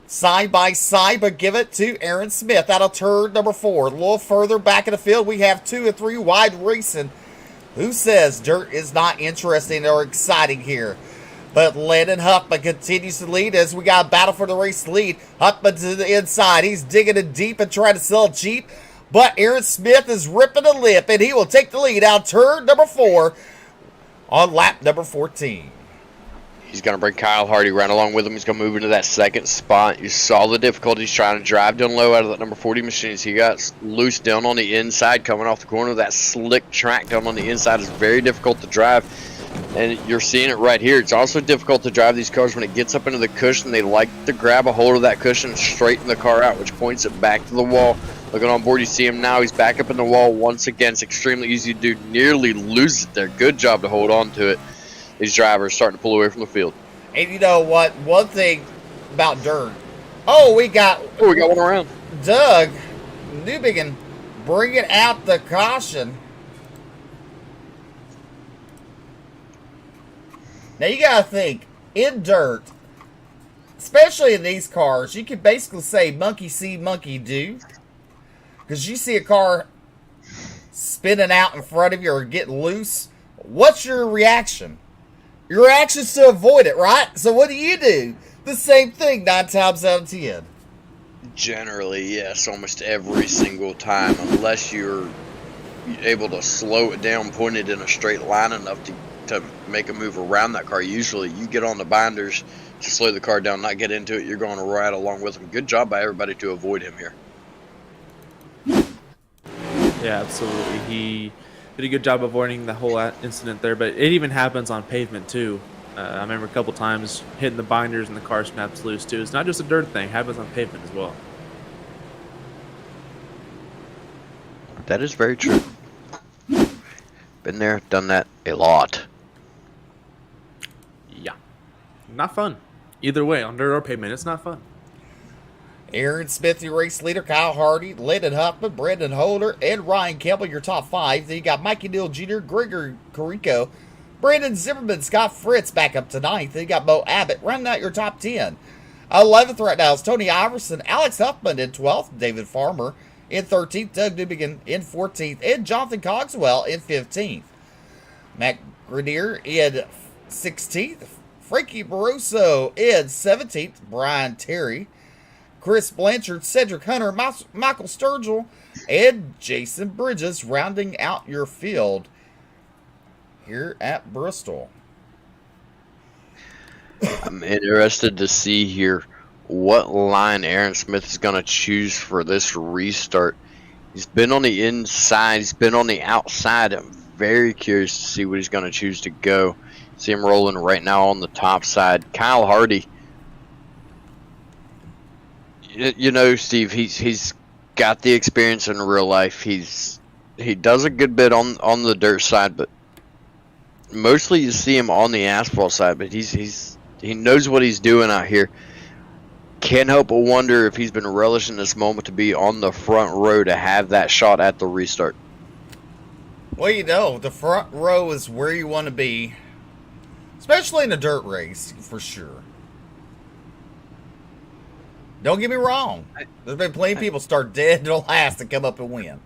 Side by side, but give it to Aaron Smith out of turn number 4. A little further back in the field, we have 2 and 3 wide racing. Who says dirt is not interesting or exciting here? But Landon Huffman continues to lead as we got a battle for the race lead. Huffman to the inside. He's digging it deep and trying to sell it cheap. But Aaron Smith is ripping a lip, and he will take the lead out turn number 4 on lap number 14. He's going to bring Kyle Hardy right along with him. He's going to move into that second spot. You saw the difficulties trying to drive down low out of that number 40 machine. He got loose down on the inside coming off the corner. That slick track down on the inside is very difficult to drive. And you're seeing it right here. It's also difficult to drive these cars when it gets up into the cushion. They like to grab a hold of that cushion and straighten the car out, which points it back to the wall. Looking on board, you see him now. He's back up in the wall once again. It's extremely easy to do. Nearly loses it there. Good job to hold on to it. These drivers starting to pull away from the field. And you know what? One thing about dirt. Oh, we got one around. Doug Newbigin bringing out the caution. Now you gotta think, in dirt, especially in these cars, you can basically say monkey see, monkey do. Because you see a car spinning out in front of you or getting loose, what's your reaction? Your reaction is to avoid it, right? So what do? The same thing 9 times out of 10. Generally, yes, almost every single time, unless you're able to slow it down, point it in a straight line enough to make a move around that car. Usually you get on the binders to slow the car down, not get into it. You're going right along with him. Good job by everybody to avoid him here. Yeah, absolutely. did a good job avoiding the whole incident there. But it even happens on pavement too. I remember a couple times hitting the binders and the car snaps loose too. It's not just a dirt thing; it happens on pavement as well. That is very true. Been there, done that a lot. Yeah, not fun. Either way, on dirt or pavement, it's not fun. Aaron Smith, your race leader, Kyle Hardy, Landon Huffman, Brendan Holder, and Ryan Campbell, your top 5. Then you got Mikey Neal Jr., Gregory Carico, Brandon Zimmerman, Scott Fritz back up to 9th. Then you got Mo Abbott running out your top 10. 11th right now is Tony Iverson, Alex Huffman in 12th, David Farmer in 13th, Doug Newbegin in 14th, and Jonathan Cogswell in 15th. Matt Grenier in 16th, Frankie Barroso in 17th, Brian Terry, Chris Blanchard, Cedric Hunter, Michael Sturgill, and Jason Bridges rounding out your field here at Bristol. I'm interested to see here what line Aaron Smith is going to choose for this restart. He's been on the inside. He's been on the outside. I'm very curious to see what he's going to choose to go. See him rolling right now on the top side. Kyle Hardy. You know, Steve, he's got the experience in real life. He does a good bit on the dirt side, but mostly you see him on the asphalt side. But he knows what he's doing out here. Can't help but wonder if he's been relishing this moment to be on the front row to have that shot at the restart. Well, you know, the front row is where you want to be, especially in a dirt race, for sure. Don't get me wrong. There's been plenty of people start dead to last and come up and win.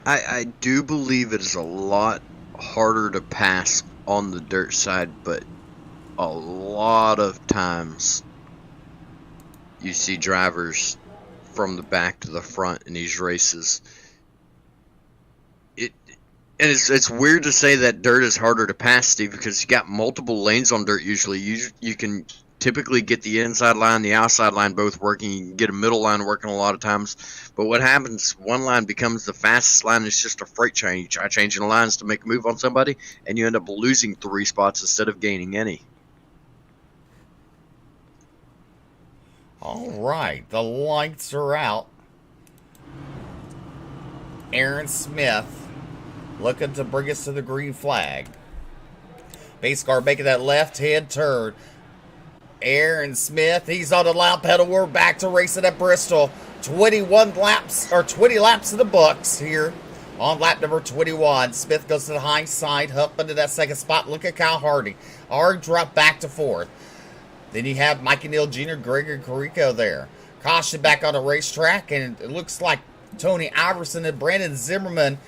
I do believe it is a lot harder to pass on the dirt side, but a lot of times you see drivers from the back to the front in these races. And it's weird to say that dirt is harder to pass, Steve, because you got multiple lanes on dirt usually. You can typically get the inside line, the outside line both working. You can get a middle line working a lot of times. But what happens, one line becomes the fastest line. It's just a freight train. You try changing the lines to make a move on somebody, and you end up losing 3 spots instead of gaining any. All right, the lights are out. Aaron Smith looking to bring us to the green flag. Base car making that left-hand turn. Aaron Smith, he's on the loud pedal. We're back to racing at Bristol. 20 laps in the books here on lap number 21. Smith goes to the high side, Huffman to that second spot. Look at Kyle Hardy. Hardy dropped back to 4th. Then you have Mikey Neal Jr., Gregory Carico there. Caution back on the racetrack, and it looks like Tony Iverson and Brandon Zimmerman,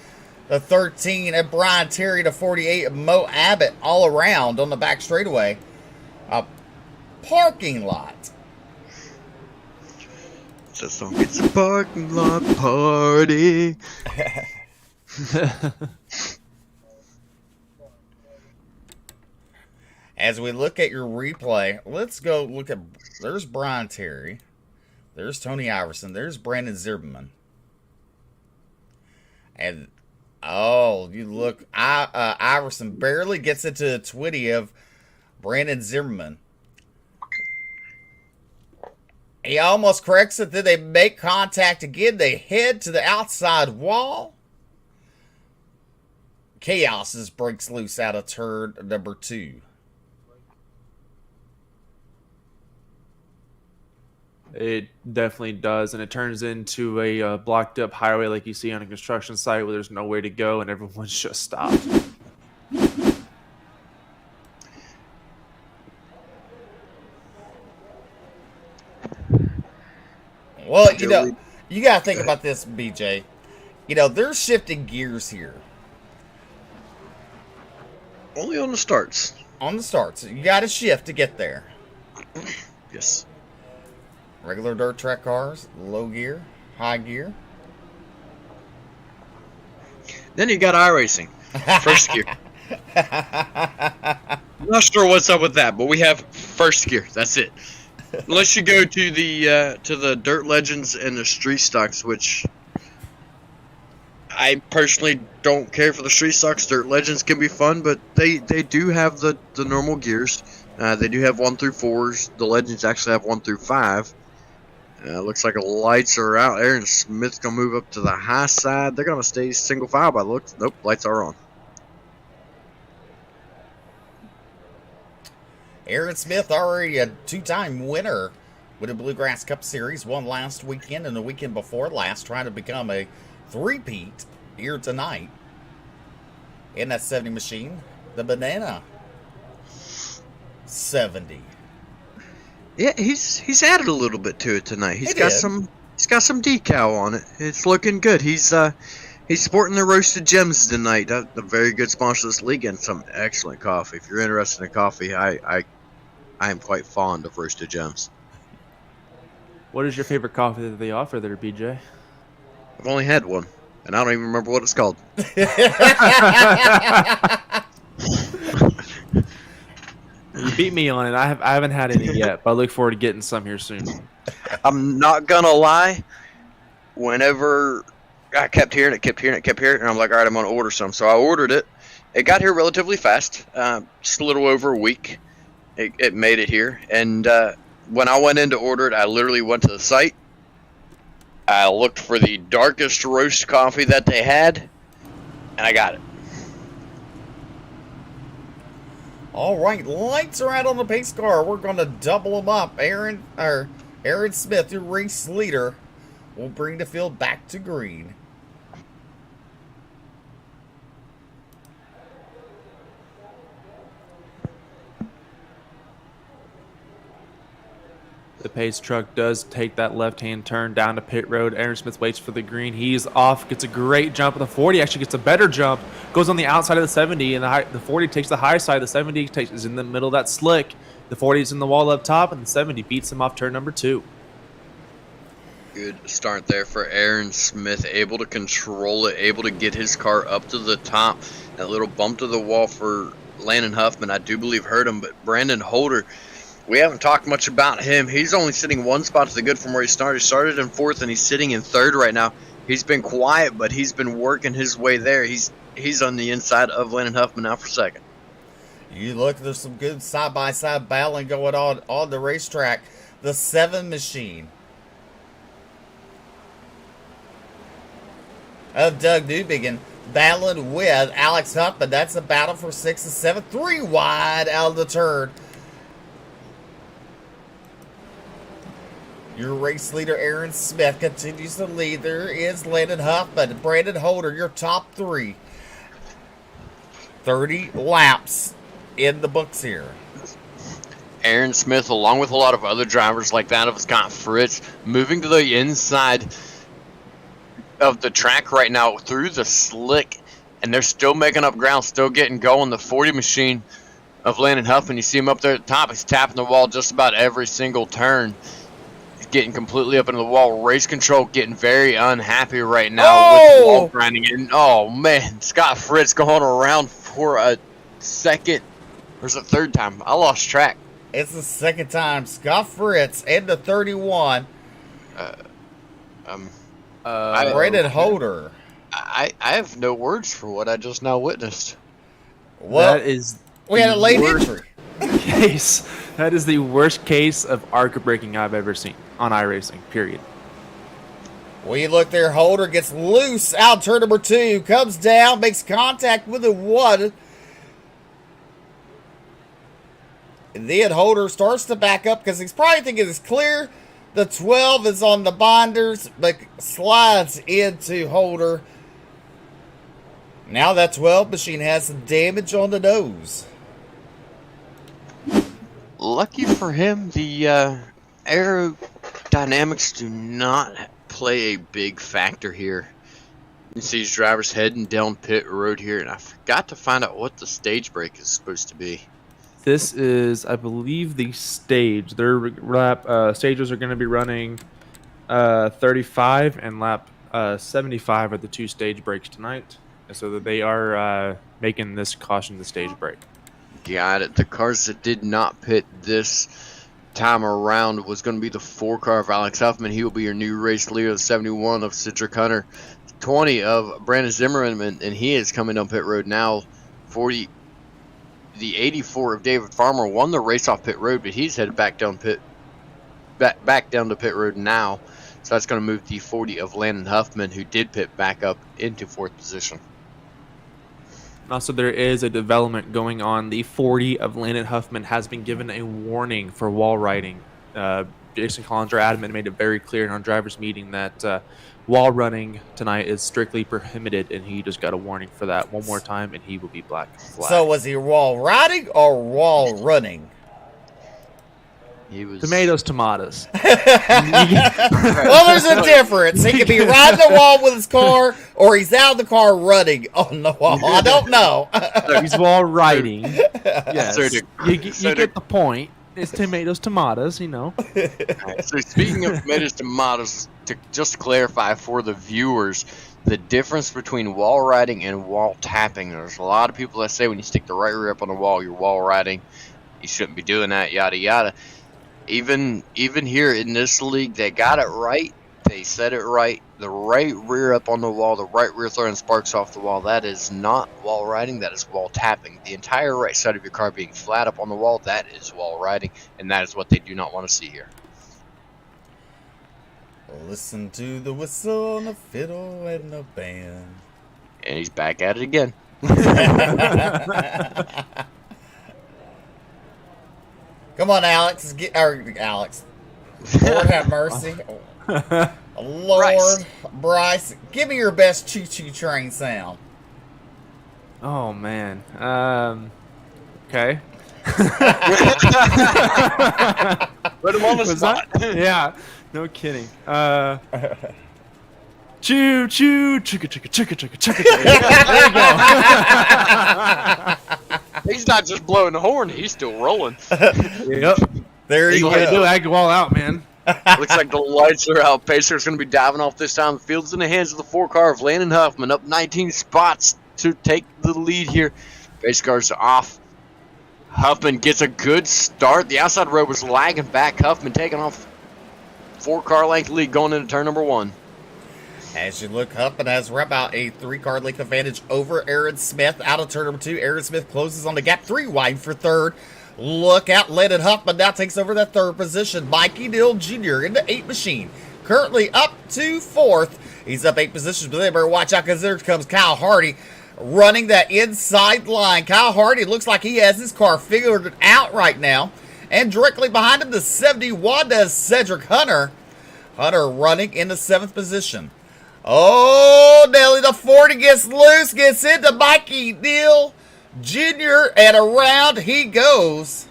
the 13, and Brian Terry, the 48, and Mo Abbott all around on the back straightaway. Parking lot. So it's a parking lot party. As we look at your replay, let's go look at. There's Brian Terry. There's Tony Iverson. There's Brandon Zimmerman. And you look. Iverson barely gets into the twitty of Brandon Zimmerman. He almost corrects it. Then they make contact again. They head to the outside wall. Chaos breaks loose out of turn number 2. It definitely does, and it turns into a blocked up highway like you see on a construction site where there's no way to go and everyone's just stopped. Well, you know, you got to think about this, BJ. You know, they're shifting gears here. Only on the starts. On the starts. You got to shift to get there. Yes. Regular dirt track cars, low gear, high gear. Then you got iRacing. First gear. I'm not sure what's up with that, but we have first gear. That's it. Unless you go to the Dirt Legends and the Street Stocks, which I personally don't care for the street stocks. Dirt Legends can be fun, but they do have the normal gears. They do have 1 through 4s. The Legends actually have 1 through 5. Looks like the lights are out. Aaron Smith's going to move up to the high side. They're going to stay single file by the looks. Nope, lights are on. Aaron Smith, already a 2-time winner with the Bluegrass Cup Series, won last weekend and the weekend before last, trying to become a three-peat here tonight. In that 70 machine, the Banana 70. Yeah, he's added a little bit to it tonight. He's got some decal on it. It's looking good. He's sporting the Roasted Gems tonight. A very good sponsor of this league and some excellent coffee. If you're interested in coffee, I am quite fond of Roasted Gems. What is your favorite coffee that they offer there, BJ? I've only had one, and I don't even remember what it's called. You beat me on it. I haven't had any yet, but I look forward to getting some here soon. I'm not gonna lie. Whenever I kept hearing it, and I'm like, all right, I'm gonna order some. So I ordered it. It got here relatively fast, just a little over a week. It made it here, and when I went in to order it, I literally went to the site. I looked for the darkest roast coffee that they had, and I got it. All right, lights are out on the pace car. We're going to double them up. Aaron Smith, your race leader, will bring the field back to green. The pace truck does take that left-hand turn down to pit road. Aaron Smith waits for the green. He's off, gets a great jump. The 40 actually gets a better jump. Goes on the outside of the 70, and the 40 takes the high side. The 70 is in the middle of that slick. The 40 is in the wall up top, and the 70 beats him off turn number 2. Good start there for Aaron Smith. Able to control it, able to get his car up to the top. That little bump to the wall for Landon Huffman, I do believe, hurt him, but Brandon Holder, we haven't talked much about him. He's only sitting one spot to the good from where he started. He started in 4th, and he's sitting in 3rd right now. He's been quiet, but he's been working his way there. He's on the inside of Landon Huffman now for 2nd. You look, there's some good side-by-side battling going on the racetrack. The 7 machine of Doug Newbigin battling with Alex Huffman. That's a battle for 6th and 7th. 3 wide out of the turn. Your race leader, Aaron Smith, continues to lead. There is Landon Huffman, Brandon Holder, your top 3. 30 laps in the books here. Aaron Smith, along with a lot of other drivers like that of Scott Fritz, moving to the inside of the track right now through the slick, and they're still making up ground, still getting going. The 40 machine of Landon Huffman, you see him up there at the top. He's tapping the wall just about every single turn. Getting completely up into the wall. Race control getting very unhappy right now with the wall grinding. And oh man, Scott Fritz going around for a 2nd or is it 3rd time? I lost track. It's the 2nd time. Scott Fritz and the 31. Brandon Holder. I have no words for what I just now witnessed. Well, we had a late entry. Case. That is the worst case of arc breaking I've ever seen on iRacing, period. We look there. Holder gets loose out turn number 2. Comes down, makes contact with the 1. And then Holder starts to back up because he's probably thinking it's clear. The 12 is on the binders, but slides into Holder. Now that 12 machine has some damage on the nose. Lucky for him, the aerodynamics do not play a big factor here. You see these drivers heading down pit road here, and I forgot to find out what the stage break is supposed to be. This is, I believe, the stage. Their lap stages are going to be running 35 and lap 75 are the 2 stage breaks tonight. So that they are making this caution the stage break. Got it. The cars that did not pit this time around was going to be the 4 car of Alex Huffman. He will be your new race leader, the 71 of Cedric Hunter. 20 of Brandon Zimmerman, and he is coming down pit road now. The 84 of David Farmer won the race off pit road, but he's headed back down back down to pit road now. So that's going to move the 40 of Landon Huffman, who did pit back up into 4th position. Also, there is a development going on. The 40 of Landon Huffman has been given a warning for wall riding. Jason Collins, our admin, made it very clear in our driver's meeting that wall running tonight is strictly prohibited, and he just got a warning for that one more time, and he will be black flag. So was he wall riding or wall running? He was tomatoes. Well, there's a difference. He could be riding the wall with his car, or he's out of the car running on the wall. I don't know. He's wall riding. Yes. So You get the point. It's tomatoes, you know. Right, so speaking of tomatoes, just to clarify for the viewers, the difference between wall riding and wall tapping. There's a lot of people that say when you stick the right rear up on the wall, you're wall riding. You shouldn't be doing that, yada yada. Even here in this league, they got it right. They said it right. The right rear up on the wall, the right rear throwing sparks off the wall, that is not wall riding, that is wall tapping. The entire right side of your car being flat up on the wall, that is wall riding, and that is what they do not want to see here. Listen to the whistle and the fiddle and the band. And he's back at it again. Come on, Alex. Alex. Lord have mercy. Lord, Bryce, give me your best choo-choo train sound. Oh, man. Okay. Put him on the spot. Yeah, no kidding. Choo choo, chicka chicka chicka chicka chicka. There you go. He's not just blowing the horn; he's still rolling. Yep. There you go. I go all out, man. Looks like the lights are out. Pacer's going to be diving off this time. The field's in the hands of the 4-car of Landon Huffman, up 19 spots to take the lead here. Pace car's off. Huffman gets a good start. The outside road was lagging back. Huffman taking off 4-car length lead going into turn number 1. As you look, Huffman has about a 3-car length advantage over Aaron Smith out of turn number 2. Aaron Smith closes on the gap, 3 wide for 3rd. Look out, Landon Huffman now takes over that 3rd position. Mikey Dill Jr. in the 8 machine, currently up to 4th. He's up 8 positions, but they better watch out because there comes Kyle Hardy running that inside line. Kyle Hardy looks like he has his car figured out right now. And directly behind him, the 71 does Cedric Hunter. Hunter running in the 7th position. Oh, Nelly, the 40 gets loose, gets into Mikey Dill Jr., and around he goes.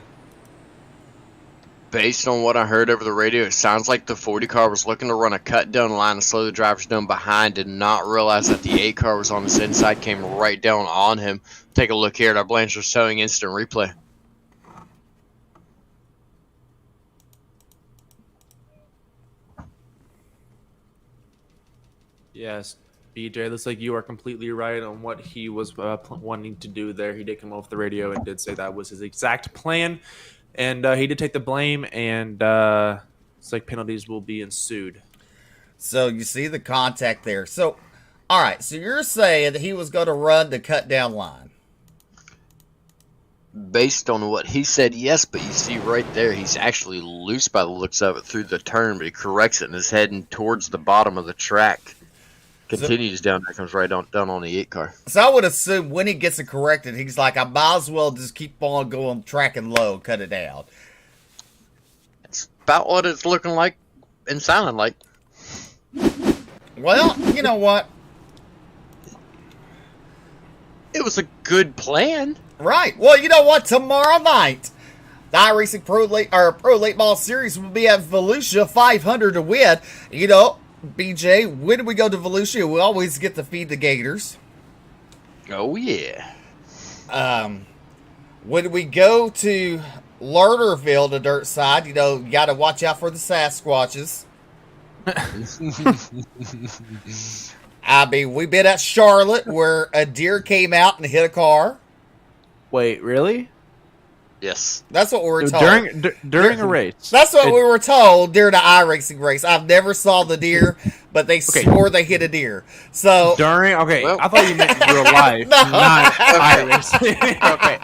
Based on what I heard over the radio, it sounds like the 40 car was looking to run a cut down line to slow the drivers down behind, did not realize that the 8 car was on his inside, came right down on him. Take a look here at our Blanchard's Towing instant replay. Yes, BJ, looks like you are completely right on what he was wanting to do there. He did come off the radio and did say that was his exact plan. And he did take the blame, and it's like penalties will be ensued. So you see the contact there. So, all right, so you're saying that he was going to run the cut down line. Based on what he said, yes, but you see right there, he's actually loose by the looks of it through the turn, but he corrects it and is heading towards the bottom of the track. Continues down there, comes right down on the 8 car. So I would assume when he gets it corrected, he's like, I might as well just keep on going track and low, cut it down. That's about what it's looking like and sounding like. Well, you know what? It was a good plan. Right. Well, you know what? Tomorrow night, the iRacing Pro Late Ball Series will be at Volusia, 500 to win. You know, BJ, when we go to Volusia, we always get to feed the Gators. Oh, yeah. When we go to Lernerville, the dirt side, you know, you got to watch out for the Sasquatches. I mean, we've been at Charlotte where a deer came out and hit a car. Wait, really? Yes. That's what we were told. During a race. That's what we were told during the iRacing race. I've never saw the deer, but they swore they hit a deer. So Well, I thought you meant in real life, No. not iRacing. Okay.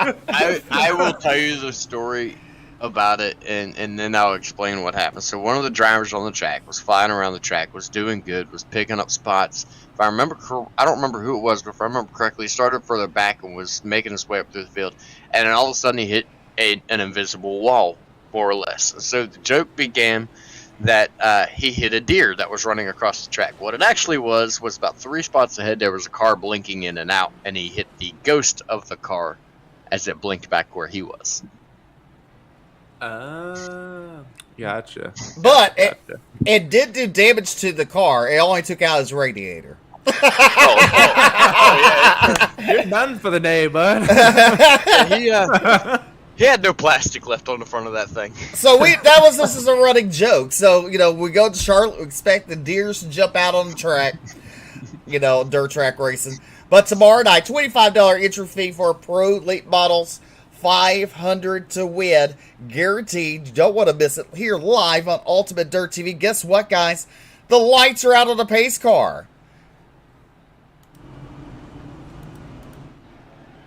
I will tell you the story about it, and then I'll explain what happened. So one of the drivers on the track was flying around the track, was doing good, was picking up spots. If I remember, I don't remember who it was, but if I remember correctly, he started further back and was making his way up through the field, and then all of a sudden he hit an invisible wall, more or less. So the joke began that he hit a deer that was running across the track. What it actually was about 3 spots ahead, there was a car blinking in and out, and he hit the ghost of the car as it blinked back where he was. Gotcha. But it did do damage to the car. It only took out his radiator. You're done for the day, bud. He had no plastic left on the front of that thing. So this is a running joke. So, we go to Charlotte, we expect the deers to jump out on the track, dirt track racing. But tomorrow night, $25 entry fee for pro late models, $500 to win, guaranteed. You don't want to miss it. Here live on Ultimate Dirt TV. Guess what, guys? The lights are out on the pace car.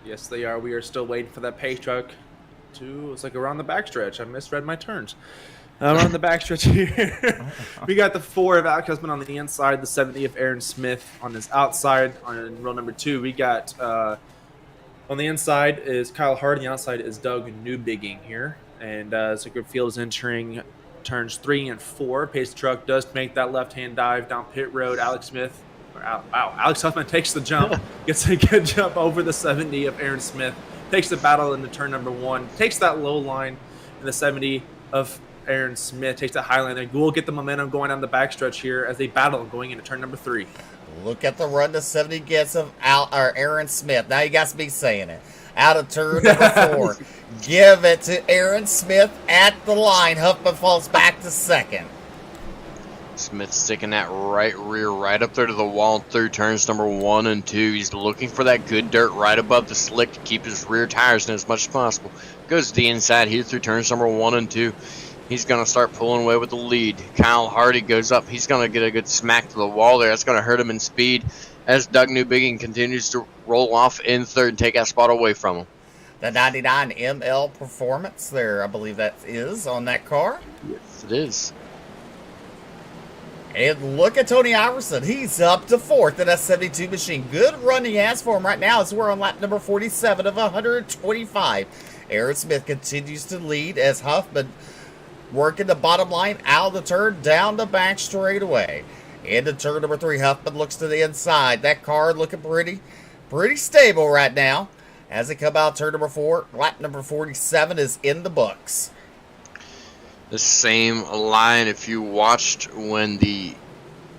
Yes, they are. We are still waiting for that pace truck it's like around the backstretch. I misread my turns. Around the backstretch here. We got the 4 of Alex Husband on the inside, the 70 of Aaron Smith on his outside. On row number 2, we got on the inside is Kyle Hart, and the outside is Doug Newbigging here. And Secret Field is entering turns 3 and 4. Pace truck does make that left-hand dive down pit road. Alex Huffman takes the jump, gets a good jump over the 70 of Aaron Smith, takes the battle into turn number 1, takes that low line in the 70 of Aaron Smith, takes that high line there. We'll get the momentum going down the backstretch here as they battle going into turn number 3. Look at the run the 70 gets of Aaron Smith. Now you got to be saying it. Out of turn number 4. Give it to Aaron Smith at the line. Huffman falls back to second. Smith sticking that right rear right up there to the wall through turns number 1 and 2. He's looking for that good dirt right above the slick to keep his rear tires in as much as possible. Goes to the inside here through turns number 1 and 2. He's going to start pulling away with the lead. Kyle Hardy goes up. He's going to get a good smack to the wall there. That's going to hurt him in speed as Doug Newbigging continues to roll off in third and take that spot away from him. The 99 ML Performance there, I believe that is on that car. Yes, it is. And look at Tony Iverson. He's up to 4th in that 72 machine. Good run he has for him right now as we're on lap number 47 of 125. Aaron Smith continues to lead as Huffman working the bottom line out of the turn down the back straightaway. Into turn number 3, Huffman looks to the inside. That car looking pretty stable right now. As they come out turn number 4, lap number 47 is in the books. The same line, if you watched when the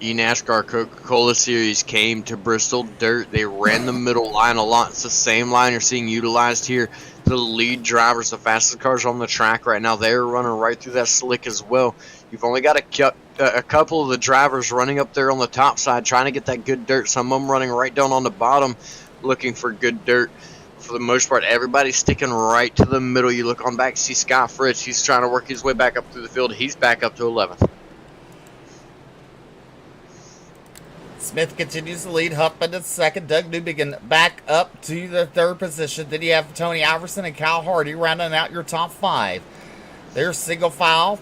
eNASCAR Coca-Cola Series came to Bristol Dirt, they ran the middle line a lot. It's the same line you're seeing utilized here. The lead drivers, the fastest cars on the track right now, they're running right through that slick as well. You've only got a couple of the drivers running up there on the top side trying to get that good dirt. Some of them running right down on the bottom looking for good dirt. For the most part, everybody's sticking right to the middle. You look on back, see Scott Fritz. He's trying to work his way back up through the field. He's back up to 11th. Smith continues to lead. Huffman to second. Doug Newbigging back up to the 3rd position. Then you have Tony Iverson and Kyle Hardy rounding out your top 5. There's single file.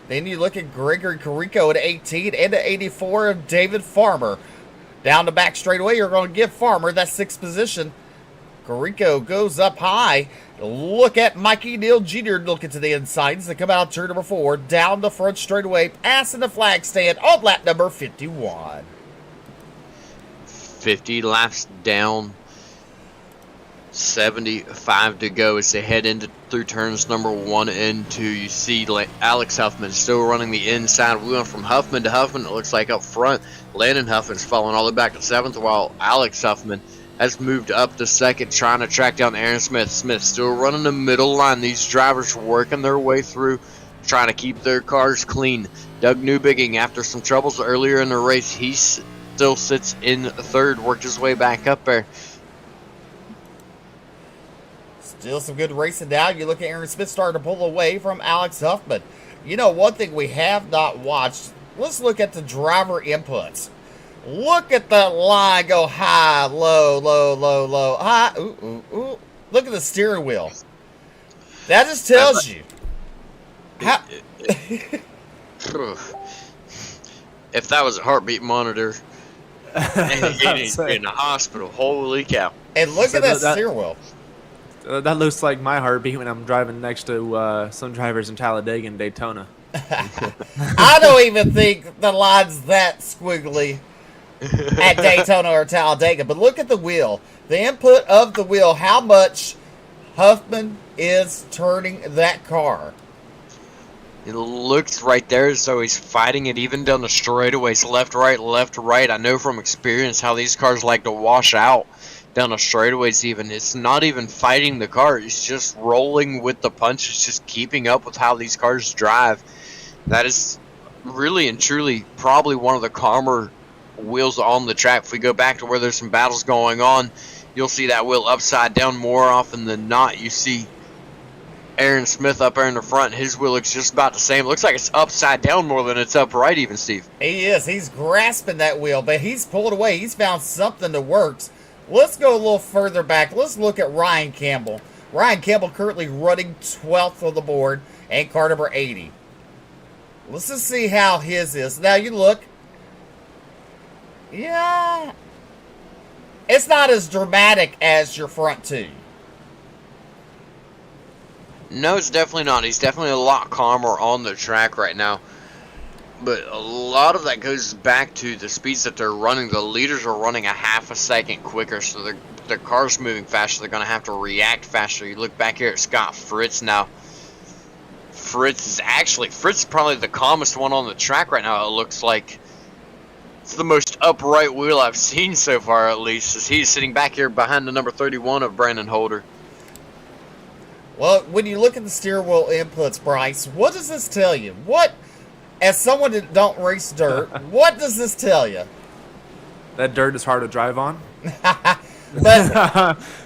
Then you look at Gregory Carrico at 18 and at 84 of David Farmer. Down the back straightaway, you're going to give Farmer that 6th position. Carrico goes up high. Look at Mikey Neal Jr. looking to the inside as they come out turn number 4. Down the front straightaway, passing the flag stand on lap number 51. 50 laps down. 75 to go as they head into through turns number 1 and 2. You see Alex Huffman still running the inside. We went from Huffman to Huffman. It looks like up front, Landon Huffman's falling all the way back to 7th, while Alex Huffman has moved up to 2nd, trying to track down Aaron Smith. Smith still running the middle line. These drivers working their way through, trying to keep their cars clean. Doug Newbigging, after some troubles earlier in the race, he still sits in 3rd, worked his way back up there. Still some good racing down. You look at Aaron Smith starting to pull away from Alex Huffman. You know, one thing we have not watched, let's look at the driver inputs. Look at that line go high, low, low, low, low, high. Ooh, ooh, ooh. Look at the steering wheel. That just tells you. How... If that was a heartbeat monitor and he'd be in the hospital, holy cow. And look at that steering wheel. That looks like my heartbeat when I'm driving next to some drivers in Talladega and Daytona. I don't even think the line's that squiggly at Daytona or Talladega. But look at the wheel. The input of the wheel, how much Huffman is turning that car. It looks right there as though he's fighting it even down the straightaways, left, right, left, right. I know from experience how these cars like to wash out down the straightaways even. It's not even fighting the car. It's just rolling with the punches, just keeping up with how these cars drive. That is really and truly probably one of the calmer wheels on the track. If we go back to where there's some battles going on, you'll see that wheel upside down more often than not. You see Aaron Smith up there in the front, his wheel looks just about the same. It looks like it's upside down more than it's upright even, Steve. He is. He's grasping that wheel, but he's pulled away. He's found something that works. Let's go a little further back. Let's look at Ryan Campbell. Ryan Campbell currently running 12th on the board and car number 80. Let's just see how his is. Now you look. Yeah. It's not as dramatic as your front two. No, it's definitely not. He's definitely a lot calmer on the track right now. But a lot of that goes back to the speeds that they're running. The leaders are running a half a second quicker, so their car's moving faster. They're going to have to react faster. You look back here at Scott Fritz now. Fritz is probably the calmest one on the track right now, it looks like. It's the most upright wheel I've seen so far, at least, as he's sitting back here behind the number 31 of Brandon Holder. Well, when you look at the steering wheel inputs, Bryce, what does this tell you? What, as someone that don't race dirt, what does this tell you? That dirt is hard to drive on. But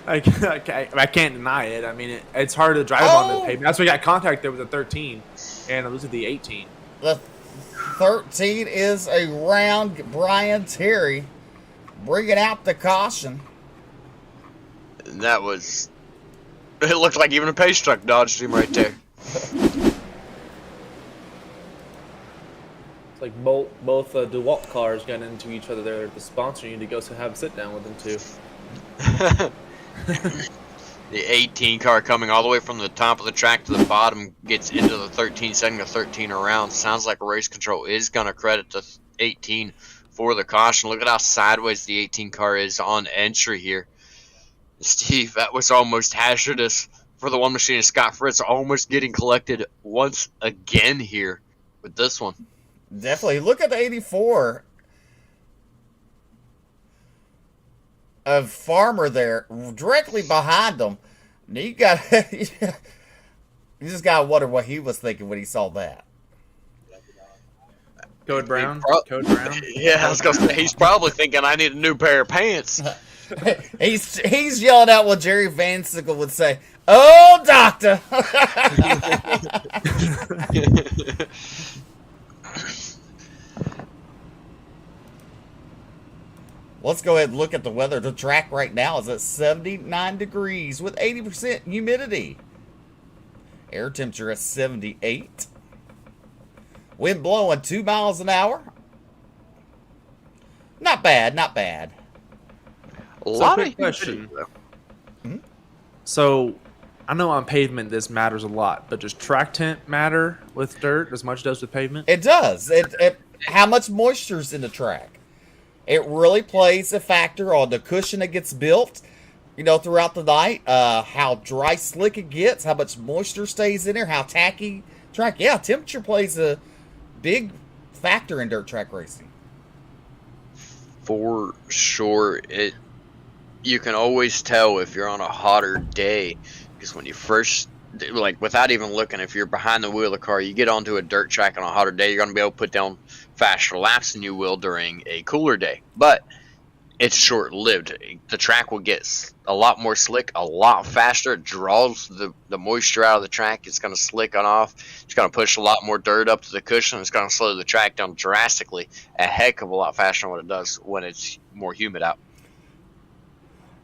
I can't deny it. I mean, it's hard to drive on the pavement. That's why we got contact there with the 13, and this is the 18. The 13 is around Brian Terry, bringing out the caution. That was... It looked like even a pace truck dodged him right there. It's like both DeWalt cars got into each other there. The sponsor you need to go have a sit down with them too. The 18 car coming all the way from the top of the track to the bottom gets into the 13, setting the 13 around. Sounds like race control is going to credit the 18 for the caution. Look at how sideways the 18 car is on entry here. Steve, that was almost hazardous for the one machinist Scott Fritz, almost getting collected once again here with this one. Definitely. Look at the 84 of Farmer there, directly behind him. You got you just gotta wonder what he was thinking when he saw that. Code Brown. Yeah, I was gonna say he's probably thinking I need a new pair of pants. He's yelling out what Jerry Van Sickle would say, "Oh, doctor!" Let's go ahead and look at the weather. The track right now is at 79 degrees with 80% humidity. Air temperature at 78. Wind blowing 2 miles an hour. Not bad, not bad. A lot of question. So, I know on pavement this matters a lot, but does track temp matter with dirt as much as it does with pavement? It does. How much moisture's in the track? It really plays a factor on the cushion that gets built, throughout the night. How dry slick it gets, how much moisture stays in there, how tacky track. Yeah, temperature plays a big factor in dirt track racing. For sure. You can always tell if you're on a hotter day, because when you first, without even looking, if you're behind the wheel of the car, you get onto a dirt track on a hotter day, you're going to be able to put down faster laps than you will during a cooler day. But it's short-lived. The track will get a lot more slick, a lot faster. It draws the moisture out of the track. It's going to slick on off. It's going to push a lot more dirt up to the cushion. It's going to slow the track down drastically, a heck of a lot faster than what it does when it's more humid out.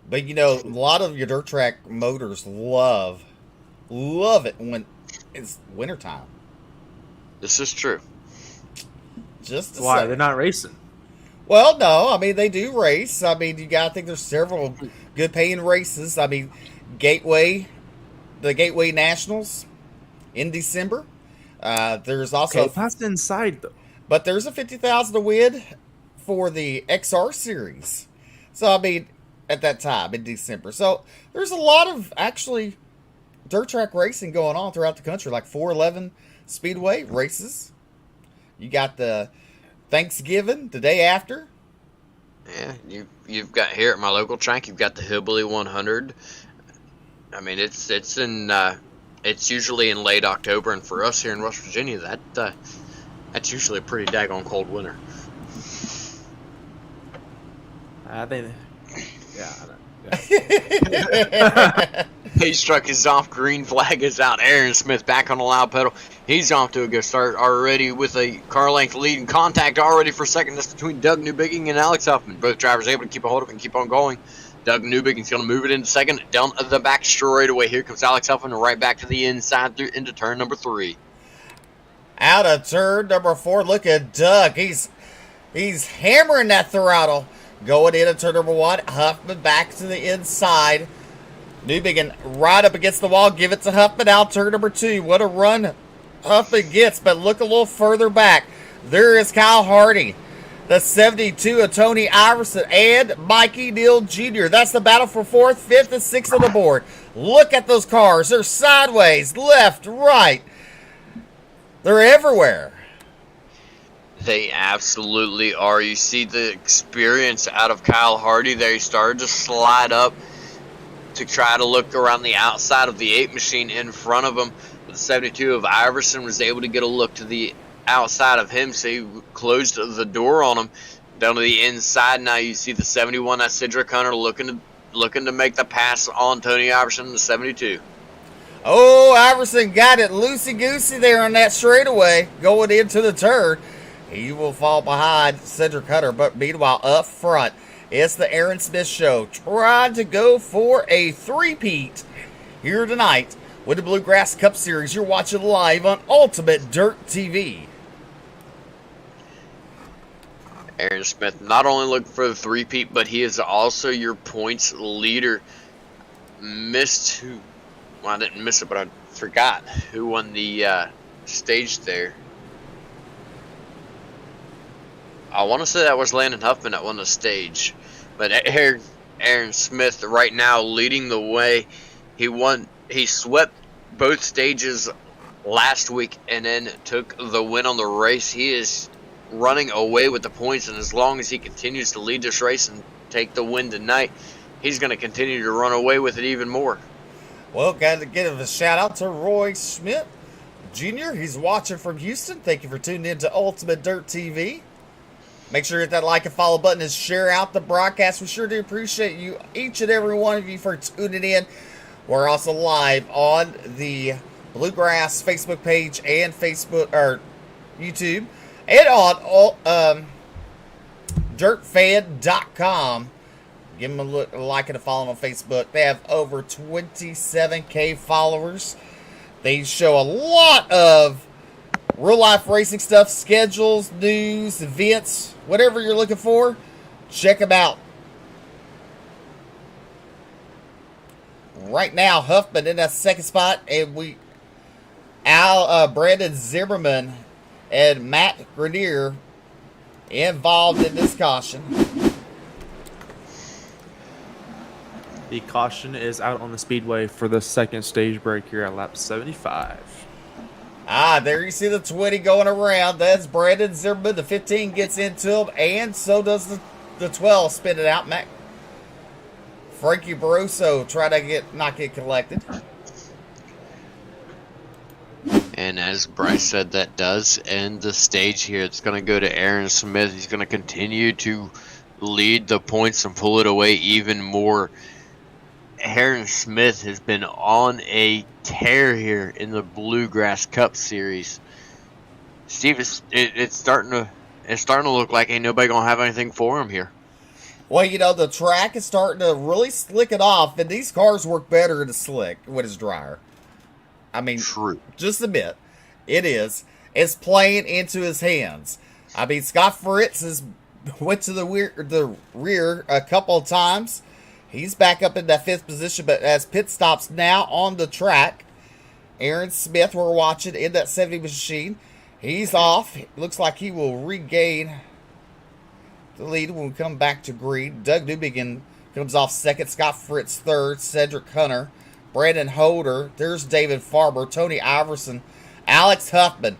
But a lot of your dirt track motors love it when it's wintertime. This is true. Just to Why? say. They're not racing. Well, no, I mean they do race. I mean, you got to think there's several good paying races. I mean, the Gateway Nationals in December. There's also, Okay, that's inside though. but there's a 50,000 to win for the XR series. So I mean, at that time in December, so there's a lot of actually dirt track racing going on throughout the country, like 411 Speedway races. You got the Thanksgiving the day after. Yeah, you've got here at my local track. You've got the Hillbilly 100. I mean, it's usually in late October, and for us here in West Virginia, that's usually a pretty daggone cold winter. I think. Yeah. Pace truck is off. Green flag is out. Aaron Smith back on the loud pedal. He's off to a good start already with a car length lead and contact already for second. That's between Doug Newbigging and Alex Huffman. Both drivers able to keep a hold of it and keep on going. Doug Newbigging's going to move it into second. Down the back straightaway. Here comes Alex Huffman right back to the inside into turn number 3. Out of turn number 4, look at Doug. He's hammering that throttle. Going into turn number 1, Huffman back to the inside. Newbiggin right up against the wall. Give it to Huffman out turn number 2. What a run Huffman gets, but look a little further back. There is Kyle Hardy, the 72 of Tony Iverson, and Mikey Neal Jr. That's the battle for 4th, 5th, and 6th on the board. Look at those cars. They're sideways, left, right. They're everywhere. They absolutely are. You see the experience out of Kyle Hardy there. He started to slide up to try to look around the outside of the 8 machine in front of him. The 72 of Iverson was able to get a look to the outside of him, so he closed the door on him down to the inside. Now you see the 71, that's Cedric Hunter, looking to make the pass on Tony Iverson, the 72. Oh, Iverson got it loosey-goosey there on that straightaway going into the turn. He will fall behind Cedric Hunter, but meanwhile up front, it's the Aaron Smith Show trying to go for a three-peat here tonight with the Bluegrass Cup Series. You're watching live on Ultimate Dirt TV. Aaron Smith not only looking for the three-peat, but he is also your points leader. I didn't miss it, but I forgot who won the stage there. I want to say that was Landon Huffman that won the stage. But Aaron Smith right now leading the way. He swept both stages last week and then took the win on the race. He is running away with the points, and as long as he continues to lead this race and take the win tonight, he's going to continue to run away with it even more. Well, got to give a shout out to Roy Schmidt Jr. He's watching from Houston. Thank you for tuning in to Ultimate Dirt TV. Make sure to hit that like and follow button and share out the broadcast. We sure do appreciate you, each and every one of you, for tuning in. We're also live on the Bluegrass Facebook page and YouTube, and on dirtfan.com. Give them a like and a follow on Facebook. They have over 27K followers. They show a lot of real-life racing stuff, schedules, news, events, whatever you're looking for. Check them out. Right now, Huffman in that second spot, and Brandon Zimmerman and Matt Grenier involved in this caution. The caution is out on the speedway for the second stage break here at lap 75. There you see the 20 going around. That's Brandon Zimmerman. The 15 gets into him, and so does the 12 spin it out. Frankie Barroso try to not get collected. And as Bryce said, that does end the stage here. It's going to go to Aaron Smith. He's going to continue to lead the points and pull it away even more. Aaron Smith has been on a tear here in the Bluegrass Cup Series. Steve, it's starting to look like ain't nobody gonna have anything for him here. Well, the track is starting to really slick it off, and these cars work better in the slick when it's drier. I mean, True. Just a bit. It is. It's playing into his hands. I mean, Scott Fritz went to the rear a couple of times. He's back up in that 5th position, but as pit stops now on the track, Aaron Smith, we're watching in that 70 machine. He's off. Looks like he will regain the lead when we come back to green. Doug Newbegin comes off 2nd. Scott Fritz 3rd. Cedric Hunter. Brandon Holder. There's David Farber. Tony Iverson. Alex Huffman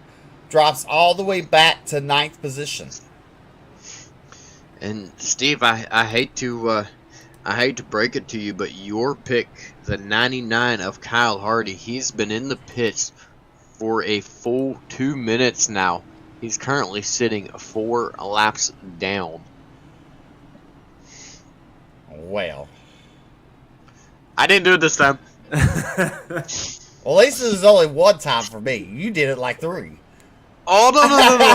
drops all the way back to 9th position. And Steve, I hate to break it to you, but your pick, the 99 of Kyle Hardy, he's been in the pits for a full 2 minutes now. He's currently sitting 4 laps down. Well, I didn't do it this time. Well, at least this is only one time for me. You did it like 3. Oh, no.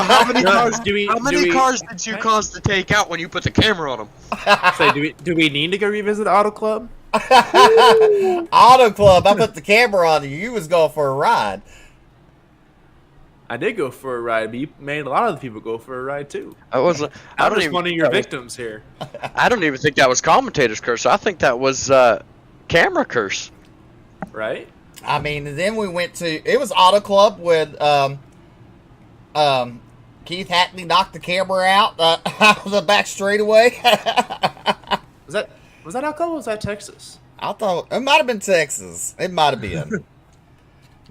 How many cars, do cars did you cause to take out when you put the camera on them? Say, do we need to go revisit Auto Club? Auto Club, I put the camera on you. You was going for a ride. I did go for a ride, but you made a lot of the people go for a ride too. I was one of your victims here. I don't even think that was commentator's curse. I think that was camera curse. Right? I mean, and then we went to, it was Auto Club with Keith Hackney knocked the camera out of the back straightaway. Was that Auto Club or was that Texas? I thought it might have been Texas. It might have been.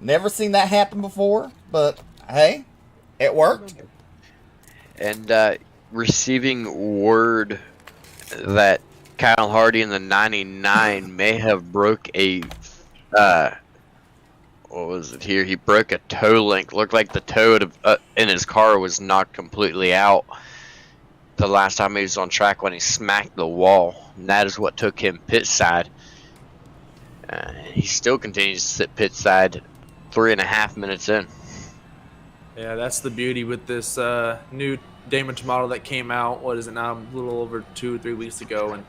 Never seen that happen before, but hey, it worked. And receiving word that Kyle Hardy in the 99 may have broke a what was it here? He broke a toe link. Looked like the toe in his car was knocked completely out the last time he was on track when he smacked the wall. And that is what took him pit side. He still continues to sit pit side 3.5 minutes in. Yeah, that's the beauty with this new damage model that came out. What is it now? A little over 2 or 3 weeks ago, and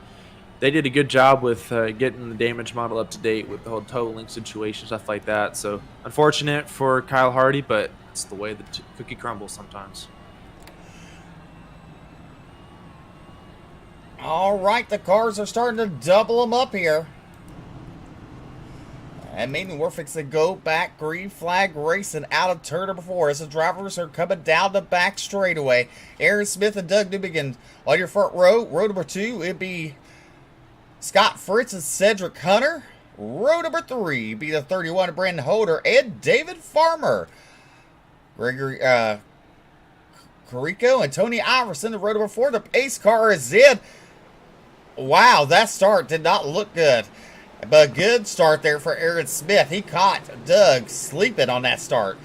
they did a good job with getting the damage model up to date with the whole toe link situation, stuff like that. So unfortunate for Kyle Hardy, but it's the way the cookie crumbles sometimes. All right, the cars are starting to double them up here. And meaning we're fixing to go back green flag racing out of turn number 4 as the drivers are coming down the back straightaway. Aaron Smith and Doug Newbegin on your front row. Row number 2, it'd be Scott Fritz and Cedric Hunter. Row number 3 be the 31 Brandon Holder and David Farmer. Gregory Carico and Tony Iverson. The row number 4, the pace car is in. Wow, that start did not look good. But a good start there for Aaron Smith. He caught Doug sleeping on that start.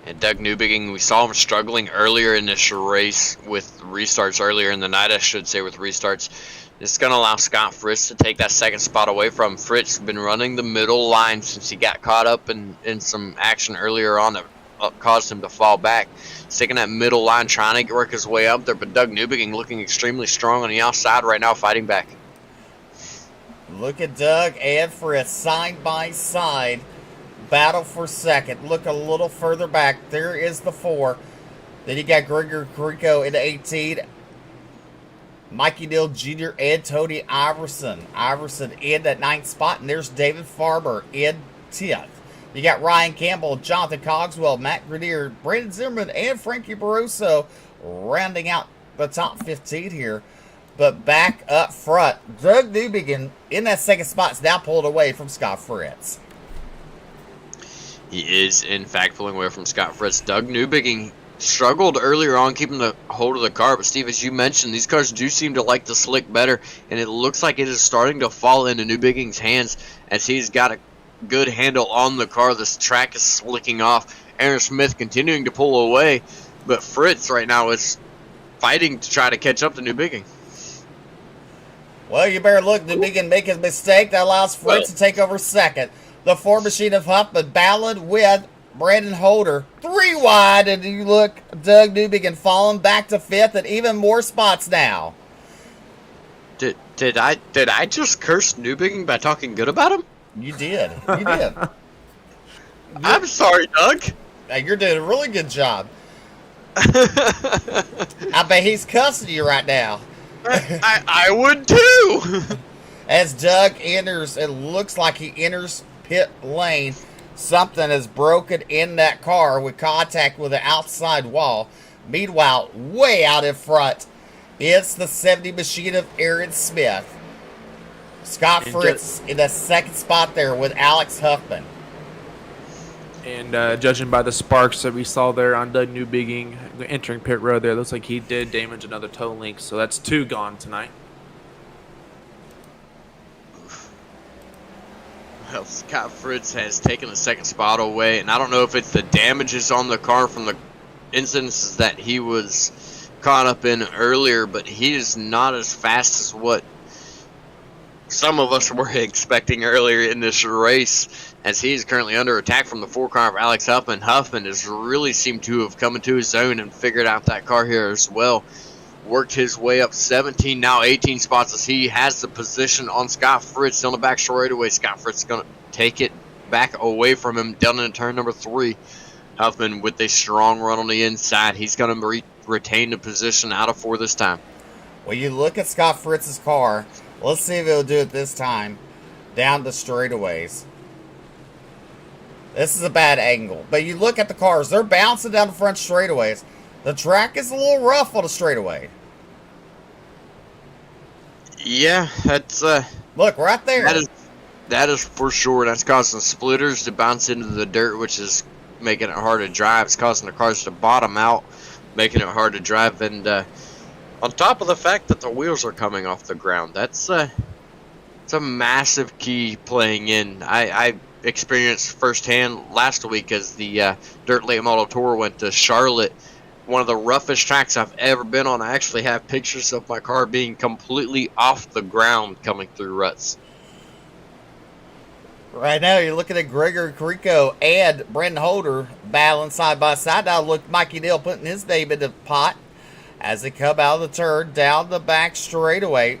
And Doug Newbegin, we saw him struggling earlier in this race with restarts, earlier in the night, I should say, with restarts. This is going to allow Scott Fritz to take that second spot away from Fritz. Been running the middle line since he got caught up in some action earlier on that caused him to fall back. Sticking that middle line, trying to work his way up there, but Doug Newbegin looking extremely strong on the outside right now, fighting back. Look at Doug and Fritz side by side. Battle for second. Look a little further back. There is the 4. Then you got Gregory Carico in the 18. Mikey Neal Jr. and Tony Iverson. Iverson in that 9th spot. And there's David Farber in 10th. You got Ryan Campbell, Jonathan Cogswell, Matt Grenier, Brandon Zimmerman, and Frankie Barroso rounding out the top 15 here. But back up front, Doug Newbegin in that second spot is now pulled away from Scott Fritz. He is, in fact, pulling away from Scott Fritz. Doug Newbegin struggled earlier on keeping the hold of the car, but Steve, as you mentioned, these cars do seem to like the slick better, and it looks like it is starting to fall into Newbegin's hands as he's got a good handle on the car. This track is slicking off. Aaron Smith continuing to pull away, but Fritz right now is fighting to try to catch up to Newbegin. Well, you better look. Newbegin make a mistake that allows Fritz to take over second. The Ford machine of Huffman battling with Brandon Holder. 3 wide, and you look, Doug Newbegin falling back to 5th and even more spots now. Did I just curse Newbegin by talking good about him? You did. You did. I'm sorry, Doug. Hey, you're doing a really good job. I bet he's cussing you right now. I would too. As Doug enters, it looks like he enters pit lane. Something is broken in that car with contact with the outside wall. Meanwhile, way out in front, it's the 70 machine of Aaron Smith. Scott Fritz in the second spot there with Alex Huffman. And judging by the sparks that we saw there on Doug Newbegin entering pit road there, looks like he did damage another toe link. So that's 2 gone tonight. Well, Scott Fritz has taken the second spot away, and I don't know if it's the damages on the car from the incidences that he was caught up in earlier, but he is not as fast as what some of us were expecting earlier in this race, as he is currently under attack from the 4 car of Alex Huffman. Huffman has really seemed to have come into his own and figured out that car here as well. Worked his way up 17, now 18 spots as he has the position on Scott Fritz on the back straightaway. Scott Fritz is going to take it back away from him down in turn number 3. Huffman with a strong run on the inside. He's going to retain the position out of 4 this time. Well, you look at Scott Fritz's car. Let's see if he'll do it this time. Down the straightaways. This is a bad angle. But you look at the cars. They're bouncing down the front straightaways. The track is a little rough on the straightaway. Yeah, that's look right there. That is for sure. That's causing splitters to bounce into the dirt, which is making it hard to drive. It's causing the cars to bottom out, making it hard to drive. And on top of the fact that the wheels are coming off the ground, that's it's a massive key playing in. I experienced firsthand last week as the Dirt Late Model Tour went to Charlotte. One of the roughest tracks I've ever been on. I actually have pictures of my car being completely off the ground coming through ruts. Right now, you're looking at Gregory Carrico and Brendan Holder battling side by side. Now, look, Mikey Neal putting his name in the pot as they come out of the turn down the back straightaway.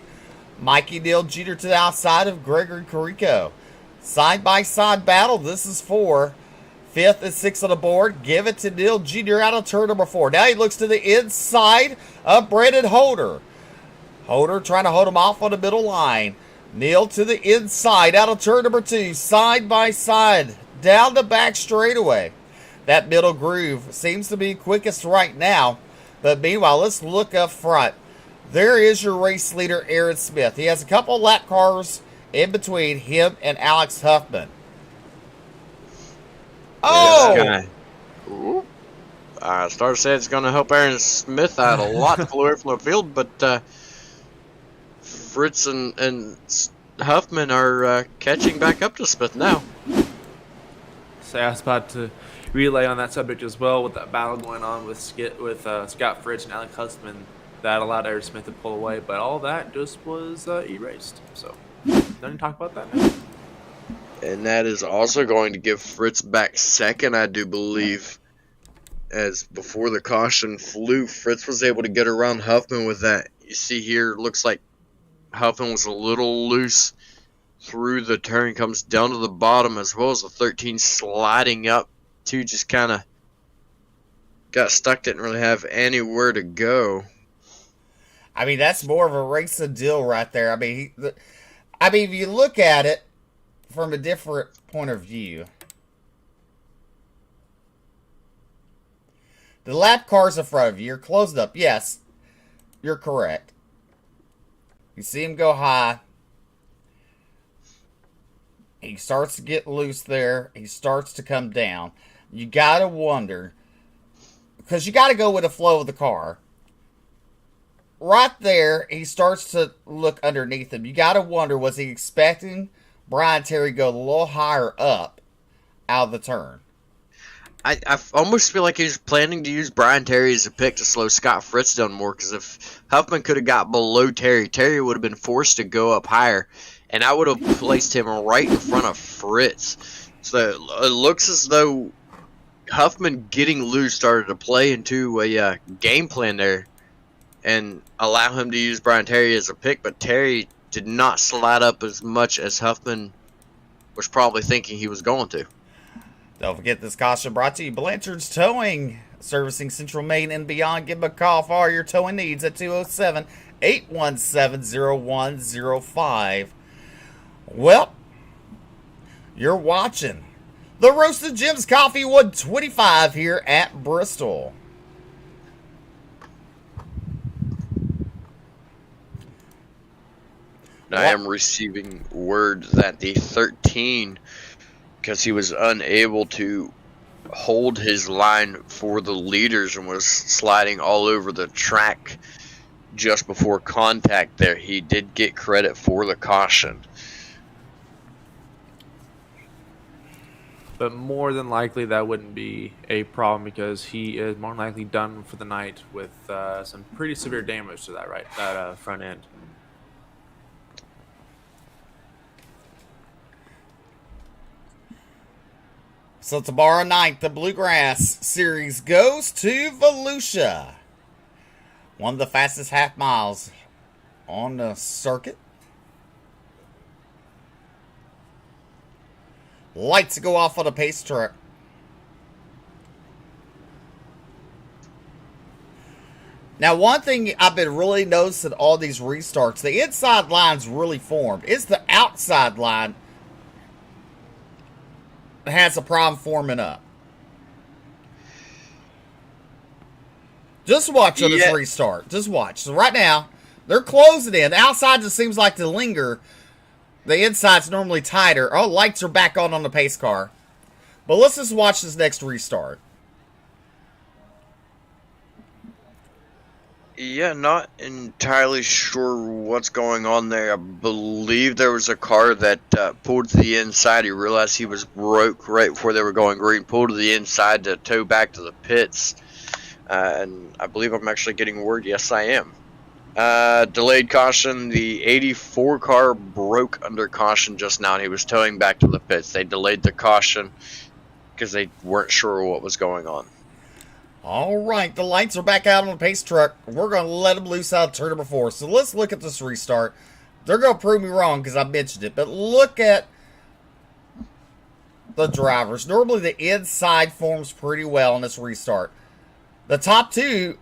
Mikey Neal Jr. to the outside of Gregory Carrico. Side by side battle. This is for 5th and 6th on the board. Give it to Neal Jr. out of turn number 4. Now he looks to the inside of Brandon Holder. Holder trying to hold him off on the middle line. Neal to the inside out of turn number 2. Side by side. Down the back straightaway. That middle groove seems to be quickest right now. But meanwhile, let's look up front. There is your race leader, Aaron Smith. He has a couple lap cars in between him and Alex Huffman. Oh! Starter said it's going to help Aaron Smith out a lot to pull away from the field, but Fritz and Huffman are catching back up to Smith now. So I was about to relay on that subject as well, with that battle going on with Scott Fritz and Alex Huffman. That allowed Aaron Smith to pull away, but all that just was erased. So, don't talk about that now. And that is also going to give Fritz back second, I do believe. As before the caution flew, Fritz was able to get around Huffman with that. You see here, it looks like Huffman was a little loose through the turn, comes down to the bottom, as well as the 13 sliding up to just kind of got stuck, didn't really have anywhere to go. I mean, that's more of a racing deal right there. I mean, if you look at it from a different point of view, the lap cars in front of you, you're closed up. Yes, you're correct. You see him go high. He starts to get loose there. He starts to come down. You got to wonder, because you got to go with the flow of the car. Right there, he starts to look underneath him. You got to wonder, was he expecting Brian Terry to go a little higher up out of the turn? I almost feel like he was planning to use Brian Terry as a pick to slow Scott Fritz down more, because if Huffman could have got below Terry, Terry would have been forced to go up higher, and I would have placed him right in front of Fritz. So it looks as though Huffman getting loose started to play into a game plan there and allow him to use Brian Terry as a pick, but Terry did not slide up as much as Huffman was probably thinking he was going to. Don't forget this caution brought to you Blanchard's Towing, servicing Central Maine and beyond. Give them a call for all your towing needs at 207-817-0105. Well, you're watching the Roasted Gems Coffee 125 here at Bristol. I am receiving word that the 13, because he was unable to hold his line for the leaders and was sliding all over the track just before contact there, he did get credit for the caution. But more than likely, that wouldn't be a problem because he is more than likely done for the night with some pretty severe damage to that front end. So tomorrow night, the Bluegrass Series goes to Volusia. One of the fastest half miles on the circuit. Lights go off on the pace truck. Now, one thing I've been really noticing all these restarts, the inside line's really formed. It's the outside line that has a problem forming up. Just watch on this restart. Just watch. So right now, they're closing in. The outside just seems like to linger. The inside's normally tighter. Oh, lights are back on the pace car. But let's just watch this next restart. Yeah, not entirely sure what's going on there. I believe there was a car that pulled to the inside. He realized he was broke right before they were going green. Pulled to the inside to tow back to the pits. And I believe I'm actually getting word. Yes, I am. Delayed caution. The 84 car broke under caution just now, and he was towing back to the pits. They delayed the caution because they weren't sure what was going on. All right, the lights are back out on the pace truck. We're going to let them loose out of turn number 4. So let's look at this restart. They're going to prove me wrong because I mentioned it, but look at the drivers. Normally the inside forms pretty well in this restart. The top two,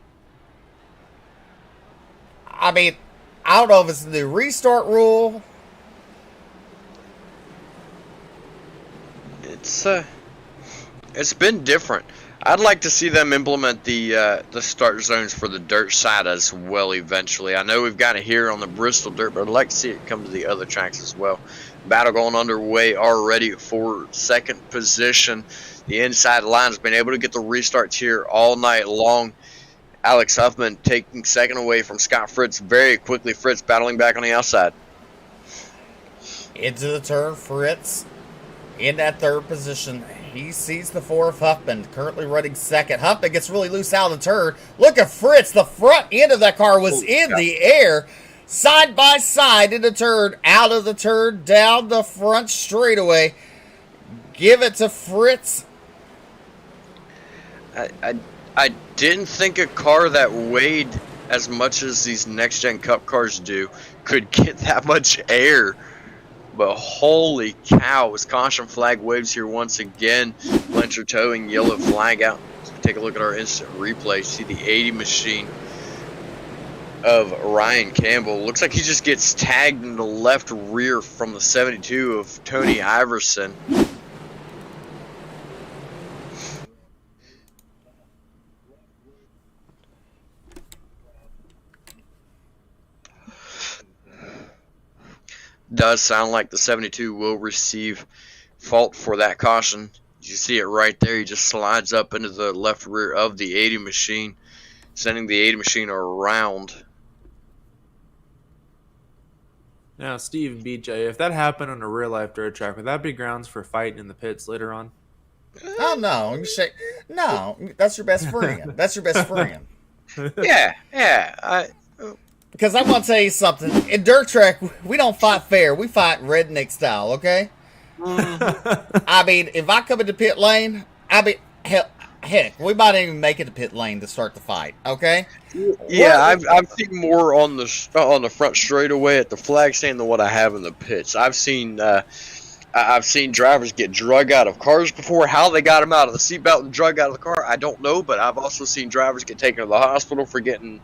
I mean, I don't know if it's the new restart rule. It's been different. I'd like to see them implement the start zones for the dirt side as well eventually. I know we've got it here on the Bristol dirt, but I'd like to see it come to the other tracks as well. Battle going underway already for second position. The inside line has been able to get the restarts here all night long. Alex Huffman taking second away from Scott Fritz very quickly. Fritz battling back on the outside. Into the turn, Fritz in that third position. He sees the 4 of Huffman, currently running second. Huffman gets really loose out of the turn. Look at Fritz. The front end of that car was in the air. Side by side in the turn, out of the turn, down the front straightaway. Give it to Fritz. I didn't think a car that weighed as much as these next-gen Cup cars do could get that much air. But holy cow, as caution flag waves here once again. Blanchard towing, yellow flag out. So take a look at our instant replay. See the 80 machine of Ryan Campbell. Looks like he just gets tagged in the left rear from the 72 of Tony Iverson. Does sound like the 72 will receive fault for that caution. You see it right there. He just slides up into the left rear of the 80 machine, sending the 80 machine around. Now, Steve and BJ, if that happened on a real life dirt track, would that be grounds for fighting in the pits later on? Oh no, you say no. That's your best friend. That's your best friend. Yeah. Because I'm gonna tell you something. In dirt track, we don't fight fair. We fight redneck style. Okay. I mean, if I come into pit lane, heck, we might even make it to pit lane to start the fight. Okay. Yeah, I've seen more on the front straightaway at the flag stand than what I have in the pits. I've seen drivers get drug out of cars before. How they got them out of the seatbelt and drug out of the car, I don't know. But I've also seen drivers get taken to the hospital for getting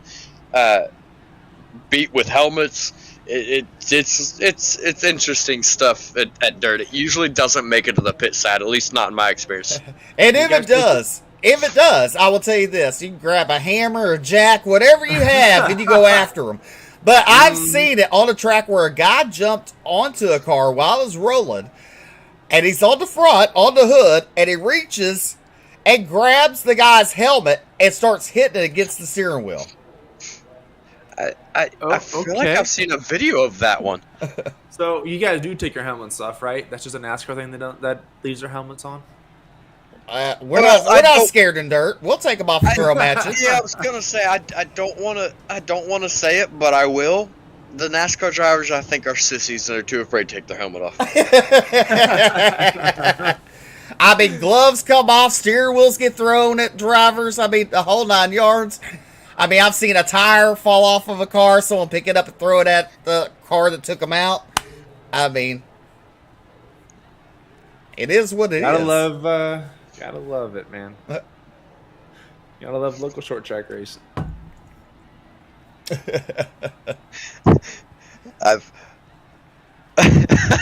beat with helmets. It's interesting stuff at dirt. It usually doesn't make it to the pit side, at least not in my experience. And if it does, I will tell you this: you can grab a hammer or jack, whatever you have, and you go after them. But I've seen it on a track where a guy jumped onto a car while it was rolling, and he's on the front, on the hood, and he reaches and grabs the guy's helmet and starts hitting it against the steering wheel. I feel like I've seen a video of that one. So you guys do take your helmets off, right? That's just a NASCAR thing that leaves their helmets on. We're not scared in dirt. We'll take them off and throw them at you. Yeah, I was gonna say I don't want to say it, but I will. The NASCAR drivers, I think, are sissies and they're too afraid to take their helmet off. I mean, gloves come off, steering wheels get thrown at drivers. I mean, the whole 9 yards. I mean, I've seen a tire fall off of a car, someone pick it up and throw it at the car that took them out. I mean, it is what it is. Gotta love it, man. Gotta love local short track racing.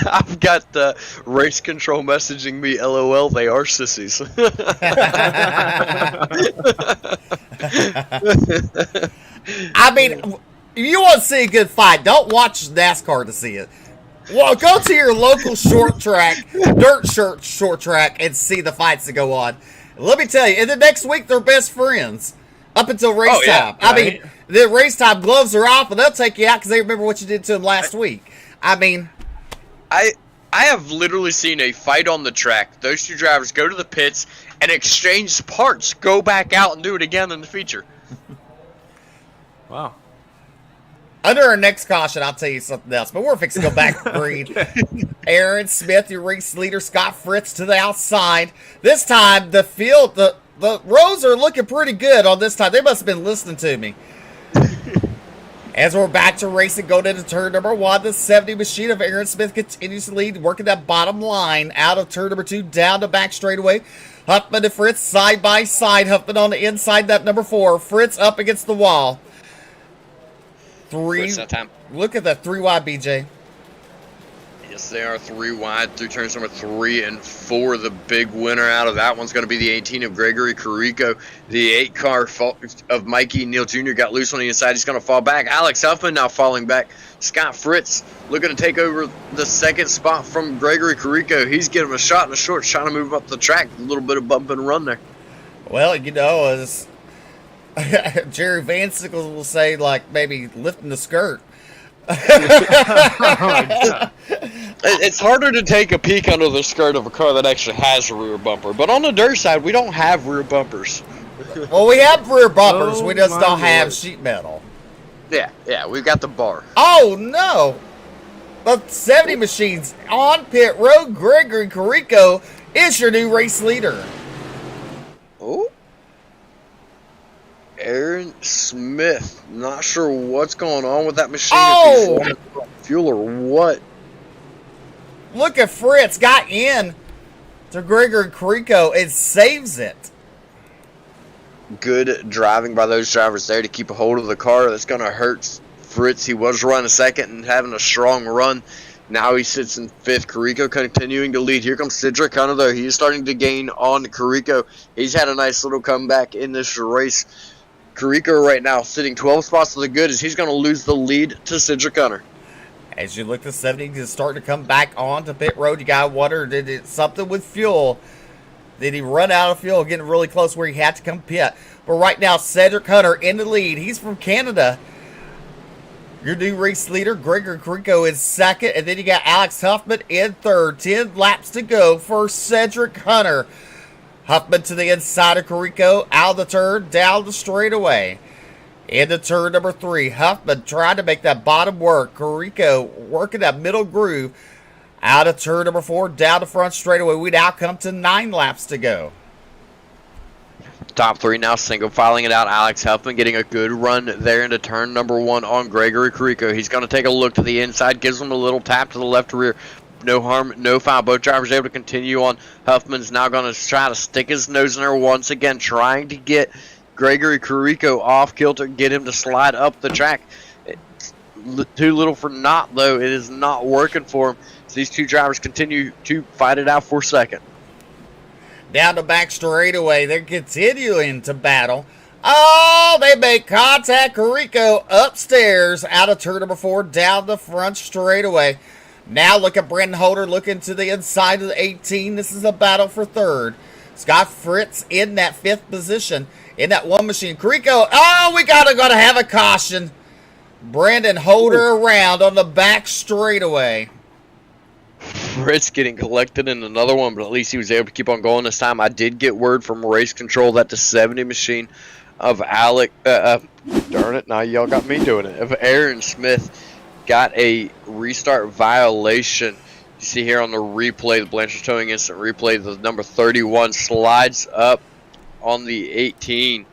I've got the race control messaging me, LOL, they are sissies. I mean, if you want to see a good fight, don't watch NASCAR to see it. Well, go to your local short track, short track, and see the fights that go on. Let me tell you, in the next week, they're best friends up until race time. Right? I mean, the race time gloves are off, and they'll take you out because they remember what you did to them last week. I mean, I have literally seen a fight on the track. Those two drivers go to the pits and exchange parts, go back out and do it again in the feature. Wow. Under our next caution, I'll tell you something else, but we're fixing to go back to green. Aaron Smith, your race leader, Scott Fritz to the outside. This time, the field, the rows are looking pretty good on this time. They must have been listening to me. As we're back to racing, going into turn number 1, the 70 machine of Aaron Smith continues to lead, working that bottom line out of turn number 2, down the back straightaway. Huffman and Fritz side by side. Huffman on the inside, that number 4. Fritz up against the wall. Look at that 3 wide, BJ. Yes, they are 3 wide through turns number 3 and 4. The big winner out of that one's going to be the 18 of Gregory Carrico. The 8 car of Mikey Neal Jr. got loose on the inside. He's going to fall back. Alex Huffman now falling back. Scott Fritz looking to take over the second spot from Gregory Carrico. He's getting a shot in the short, trying to move up the track. A little bit of bump and run there. Well, you know, as Jerry Van Sickles will say, like, maybe lifting the skirt. It's harder to take a peek under the skirt of a car that actually has a rear bumper. But on the dirt side, we don't have rear bumpers. Well, we have rear bumpers. We just don't have sheet metal. Yeah, we've got the bar. Oh, no. The 70 machines on pit road. Gregory Carrico is your new race leader. Oh. Aaron Smith. Not sure what's going on with that machine. Oh! If he's fuel or what. Look at Fritz. Got in to Gregory Carrico and saves it. Good driving by those drivers there to keep a hold of the car. That's going to hurt Fritz. He was running second and having a strong run. Now he sits in 5th. Carrico continuing to lead. Here comes Cedric Hunter, though. He's starting to gain on Carrico. He's had a nice little comeback in this race. Carrico right now sitting 12 spots to the good as he's going to lose the lead to Cedric Hunter. As you look to 70, he's starting to come back onto pit road. You got to wonder, did it something with fuel? Did he run out of fuel, getting really close where he had to come pit? But right now, Cedric Hunter in the lead. He's from Canada. Your new race leader, Gregory Carrico, is second. And then you got Alex Huffman in third. 10 laps to go for Cedric Hunter. Huffman to the inside of Carrico, out of the turn, down the straightaway. Into turn number 3, Huffman trying to make that bottom work. Carrico working that middle groove. Out of turn number 4, down the front straightaway. We now come to 9 laps to go. Top 3 now single filing it out. Alex Huffman getting a good run there into turn number 1 on Gregory Carrico. He's going to take a look to the inside, gives him a little tap to the left rear. No harm, no foul. Both drivers able to continue on. Huffman's now going to try to stick his nose in there once again, trying to get Gregory Carrico off kilter, get him to slide up the track. It's too little for naught, though. It is not working for him. So these two drivers continue to fight it out for second. Down the back straightaway, they're continuing to battle. Oh, they make contact. Carrico upstairs, out of turn number 4, down the front straightaway. Now look at Brendan Holder looking to the inside of the 18. This is a battle for third. Scott Fritz in that 5th position in that one machine. Carrico, oh, we gotta have a caution. Brendan Holder around on the back straightaway. Fritz getting collected in another one, but at least he was able to keep on going this time. I did get word from race control that the 70 machine of Alec, darn it, now y'all got me doing it, of Aaron Smith got a restart violation. You see here on the replay, the Blanchard Towing Instant replay, the number 31 slides up on the 18.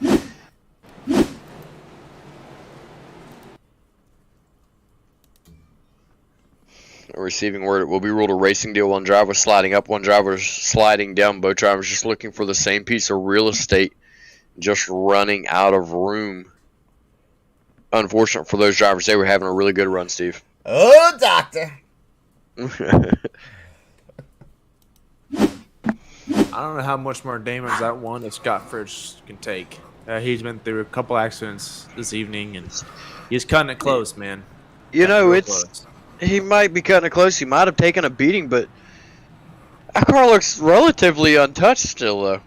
Receiving word, it will be ruled a racing deal. One driver sliding up, one driver sliding down. Both drivers just looking for the same piece of real estate, just running out of room. Unfortunate for those drivers. They were having a really good run, Steve. Oh, doctor. I don't know how much more damage that one of Scott Fritz can take. He's been through a couple accidents this evening, and he's cutting it close, man. You know, it's close. He might be cutting it close. He might have taken a beating, but that car looks relatively untouched still, though.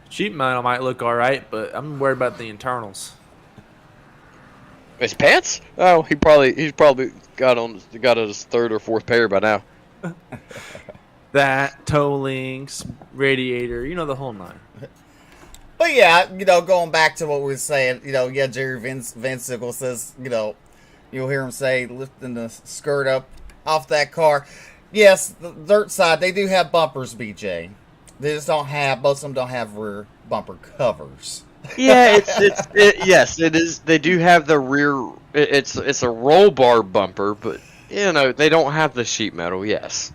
Sheet metal might look all right, but I'm worried about the internals. His pants? Oh, he's probably got his 3rd or 4th pair by now. That toe links, radiator, you know, the whole 9. But yeah, going back to what we were saying, Jerry Vincicle says, you'll hear him say, lifting the skirt up off that car. Yes, the dirt side, they do have bumpers, BJ. They just don't have, most of them don't have rear bumper covers. Yeah, yes, it is. They do have the rear, it's a roll bar bumper, but, they don't have the sheet metal, yes.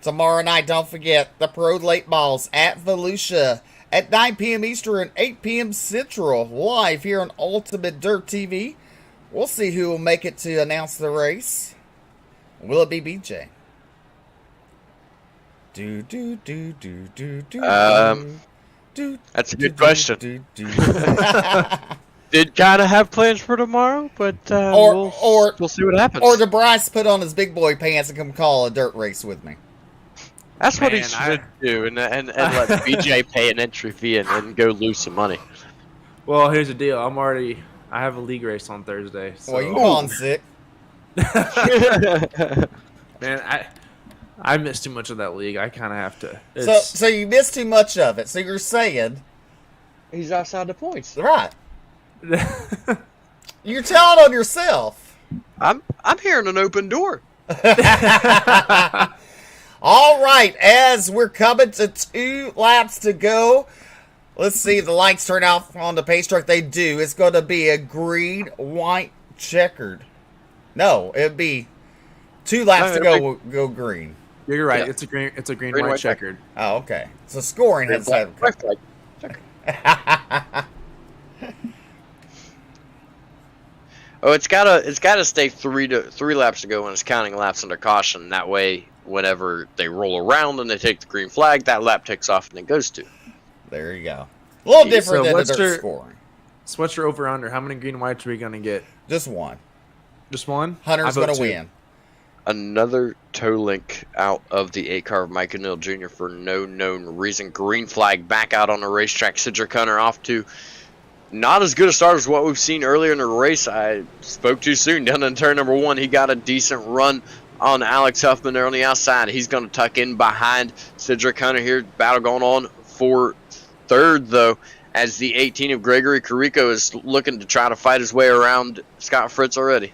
Tomorrow night, don't forget, the Pro Late Balls at Volusia at 9 p.m. Eastern, 8 p.m. Central, live here on Ultimate Dirt TV. We'll see who will make it to announce the race. Will it be BJ? That's a good question. Did kind of have plans for tomorrow, but we'll see what happens. Or did Bryce put on his big boy pants and come call a dirt race with me? That's what he should do, and let BJ pay an entry fee and go lose some money. Well, here's the deal. I have a league race on Thursday. So. Well, you can call in sick. Man, I missed too much of that league. I kind of have to. So you missed too much of it. So you're saying he's outside the points, right? You're telling on yourself. I'm hearing an open door. All right, as we're coming to 2 laps to go, let's see if the lights turn off on the pace truck. They do. It's going to be a green, white, checkered. No, it'd be 2 laps to go. We'll go green. You're right. Yeah. It's a green white, checkered. Oh, okay. So scoring has had. Oh, it's gotta stay 3 laps to go when it's counting laps under caution. That way, whenever they roll around and they take the green flag, that lap takes off and it goes to. There you go. A little different than the dirt scoring. So what's your over-under? How many green whites are we going to get? Just one. Just one? Hunter's going to win. Another toe link out of the 8 car of Mike O'Neill Jr. for no known reason. Green flag back out on the racetrack. Cedric Hunter off to not as good a start as what we've seen earlier in the race. I spoke too soon. Down in turn number 1, he got a decent run on Alex Huffman there on the outside. He's going to tuck in behind Cedric Hunter here. Battle going on for third, though, as the 18 of Gregory Carrico is looking to try to fight his way around Scott Fritz already.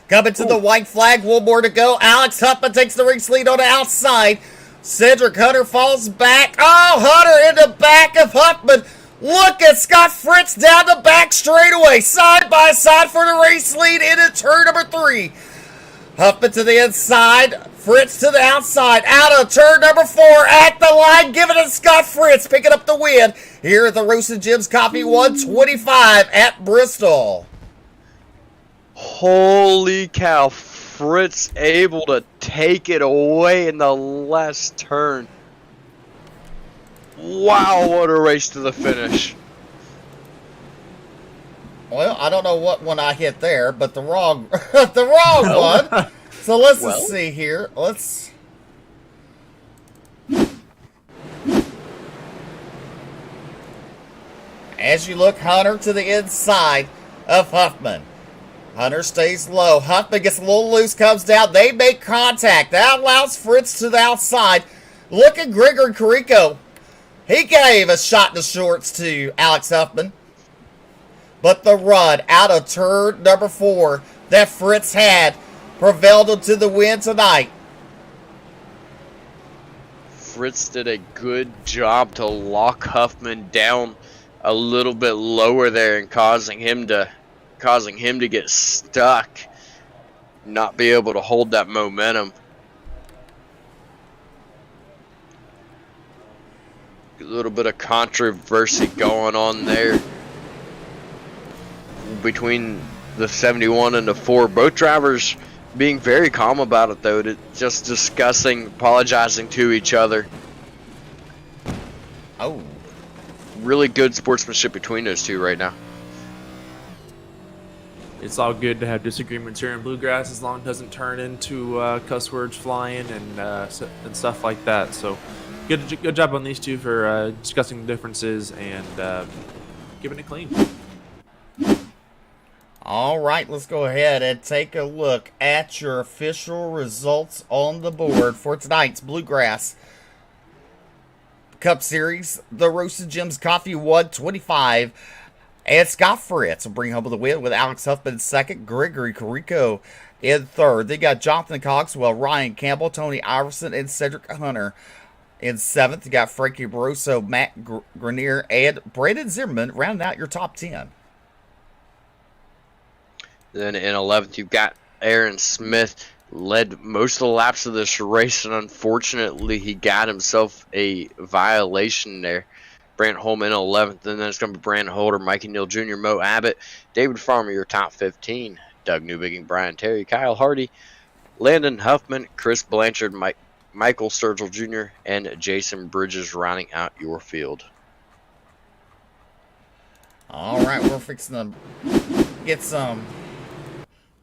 Coming to the white flag, one more to go. Alex Huffman takes the race lead on the outside. Cedric Hunter falls back. Oh, Hunter in the back of Huffman. Look at Scott Fritz down the back straightaway, side by side for the race lead into turn number 3. Huffman to the inside, Fritz to the outside, out of turn number 4, at the line, giving it to Scott Fritz, picking up the win here at the Roasted Jim's Coffee 125 at Bristol. Holy cow, Fritz able to take it away in the last turn. Wow, what a race to the finish. Well, I don't know what one I hit there, but the wrong one. So let's see here. As you look, Hunter to the inside of Huffman. Hunter stays low. Huffman gets a little loose, comes down. They make contact. That allows Fritz to the outside. Look at Gregory Carrico. He gave a shot in the shorts to Alex Huffman. But the run out of turn number 4 that Fritz had prevailed him to the win tonight. Fritz did a good job to lock Huffman down a little bit lower there and causing him to get stuck, not be able to hold that momentum. A little bit of controversy going on there between the 71 and the 4. Both drivers being very calm about it, though, just discussing, apologizing to each other. Oh. Really good sportsmanship between those two right now. It's all good to have disagreements here in Bluegrass as long as it doesn't turn into cuss words flying and stuff like that. So good job on these two for discussing the differences and keeping it clean. All right, let's go ahead and take a look at your official results on the board for tonight's Bluegrass Cup Series. The Roasted Jim's Coffee 125. And Scott Fritz will bring home the win with Alex Huffman in second, Gregory Carrico in third. They got Jonathan Cogswell, Ryan Campbell, Tony Iverson, and Cedric Hunter in seventh. You got Frankie Barroso, Matt Grenier, and Brandon Zimmerman rounding out your top 10. Then in 11th, you've got Aaron Smith, led most of the laps of this race, and unfortunately, he got himself a violation there. Brant Holman in 11th, and then it's going to be Brandon Holder, Mikey Neal Jr., Mo Abbott, David Farmer, your top 15, Doug Newbigging, Brian Terry, Kyle Hardy, Landon Huffman, Chris Blanchard, Michael Sturgill Jr., and Jason Bridges rounding out your field. All right, we're fixing to get some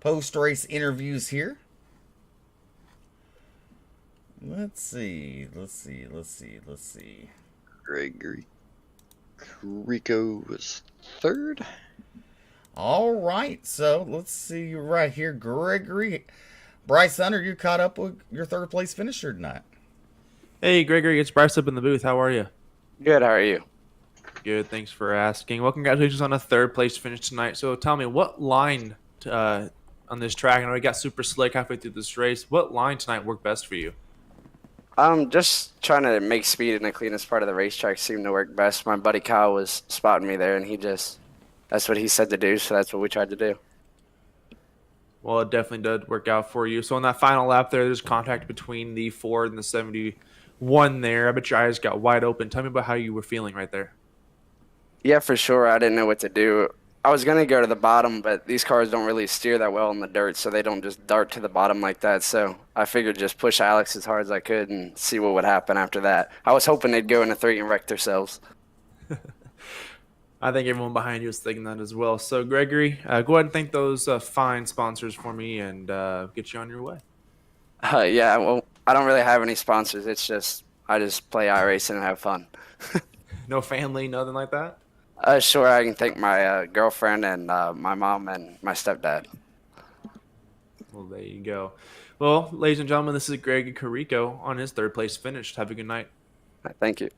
post-race interviews here. Let's see. Gregory Carrico was third. All right, so let's see right here. Gregory, Bryce Hunter, you caught up with your third place finisher tonight. Hey, Gregory, it's Bryce up in the booth. How are you? Good, how are you? Good, thanks for asking. Well, congratulations on a third place finish tonight. So tell me, what line on this track, I know we got super slick halfway through this race, what line tonight worked best for you? Just trying to make speed in the cleanest part of the racetrack seemed to work best. My buddy Kyle was spotting me there, and that's what he said to do, so that's what we tried to do. Well, it definitely did work out for you. So on that final lap there's contact between the Ford and the 71 there. I bet your eyes got wide open. Tell me about how you were feeling right there. Yeah, for sure. I didn't know what to do. I was going to go to the bottom, but these cars don't really steer that well in the dirt, so they don't just dart to the bottom like that. So I figured just push Alex as hard as I could and see what would happen after that. I was hoping they'd go in a 3 and wreck themselves. I think everyone behind you is thinking that as well. So, Gregory, go ahead and thank those fine sponsors for me and get you on your way. Yeah, well, I don't really have any sponsors. It's just I just play iRacing and have fun. No family, nothing like that? Sure, I can thank my girlfriend and my mom and my stepdad. Well, there you go. Well, ladies and gentlemen, this is Greg Carico on his third place finish. Have a good night. Thank you.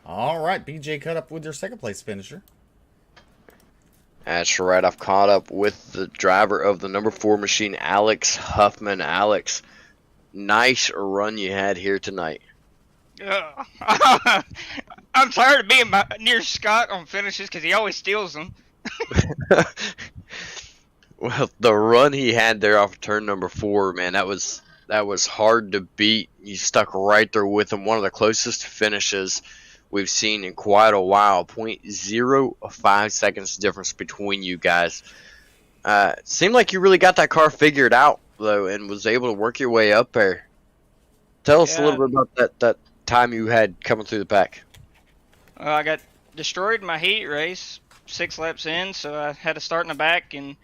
All right, BJ caught up with your second place finisher. That's right. I've caught up with the driver of the number 4 machine, Alex Huffman. Alex, nice run you had here tonight. I'm tired of being near Scott on finishes because he always steals them. Well, the run he had there off turn number 4, man, that was hard to beat. You stuck right there with him. One of the closest finishes we've seen in quite a while. 0.05 seconds difference between you guys. Seemed like you really got that car figured out, though, and was able to work your way up there. Tell us a little bit about that time you had coming through the pack. I got destroyed in my heat race 6 laps in, so I had to start in the back, and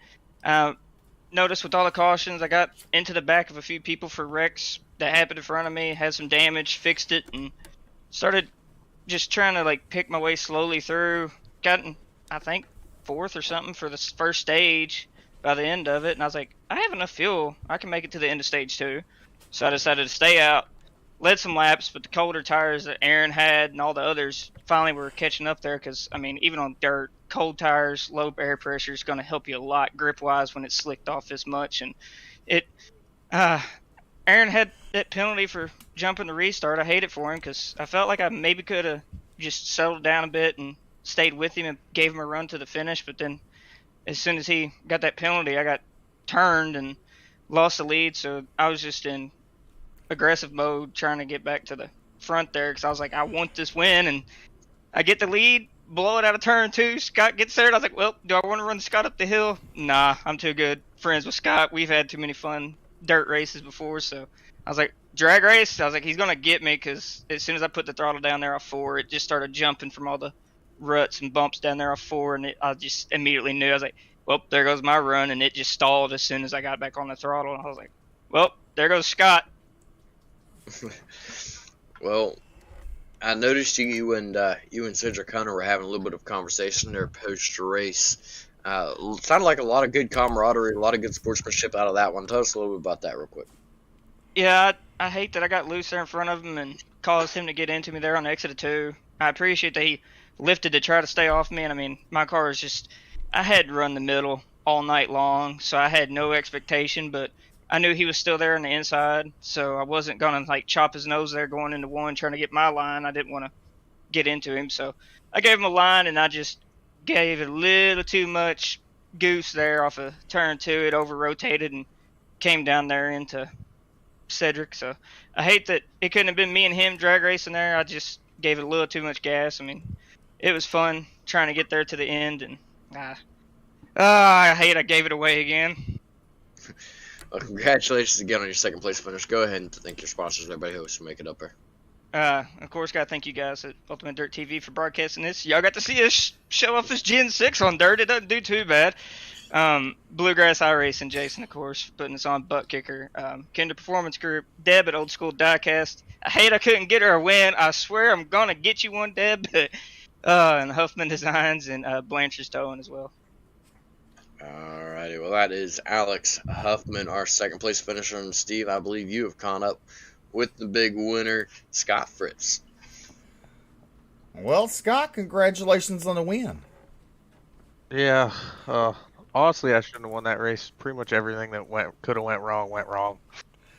noticed with all the cautions, I got into the back of a few people for wrecks that happened in front of me, had some damage, fixed it, and started just trying to like pick my way slowly through. Gotten, I think, 4th or something for the first stage by the end of it, and I was like, I have enough fuel, I can make it to the end of stage 2. So I decided to stay out, led some laps, but the colder tires that Aaron had and all the others finally were catching up there, because I mean, even on dirt, cold tires, low air pressure is going to help you a lot grip wise when it's slicked off this much. And it Aaron had that penalty for jumping the restart. I hate it for him because I felt like I maybe could have just settled down a bit and stayed with him and gave him a run to the finish. But then as soon as he got that penalty, I got turned and lost the lead. So I was just in aggressive mode trying to get back to the front there because I was like, I want this win. And I get the lead, blow it out of turn 2. Scott gets there, and I was like, well, do I want to run Scott up the hill? Nah, I'm too good friends with Scott. We've had too many fun dirt races before, so I was like, drag race? I was like, he's going to get me because as soon as I put the throttle down there off 4, it just started jumping from all the ruts and bumps down there off 4, and I just immediately knew. I was like, well, there goes my run, and it just stalled as soon as I got back on the throttle. And I was like, well, there goes Scott. Well, I noticed you and Cedric Hunter were having a little bit of conversation there post race. Sounded like a lot of good camaraderie, a lot of good sportsmanship out of that one. Tell us a little bit about that real quick. Yeah, I hate that I got loose there in front of him and caused him to get into me there on the exit of 2. I appreciate that he lifted to try to stay off me, and I mean, my car is just, I had to run the middle all night long, so I had no expectation, but I knew he was still there on the inside, so I wasn't going to like chop his nose there going into 1 trying to get my line. I didn't want to get into him, so I gave him a line, and I just gave it a little too much goose there off of turn 2. It over-rotated and came down there into Cedric, so I hate that it couldn't have been me and him drag racing there. I just gave it a little too much gas. I mean, it was fun trying to get there to the end, and I hate I gave it away again. Well, congratulations again on your second place finish. Go ahead and thank your sponsors and everybody who make it up there. Of course, gotta thank you guys at Ultimate Dirt TV for broadcasting this. Y'all got to see us show off this Gen 6 on dirt. It doesn't do too bad. Bluegrass iRacing, Jason, of course, putting us on Butt Kicker. Kinder Performance Group, Deb at Old School Diecast. I hate I couldn't get her a win. I swear I'm gonna get you one, Deb. And Huffman Designs and Blanchard's Towing as well. Alrighty, well that is Alex Huffman, our second place finisher, and Steve, I believe you have caught up with the big winner, Scott Fritz. Well, Scott, congratulations on the win. Yeah, honestly, I shouldn't have won that race. Pretty much everything that could have went wrong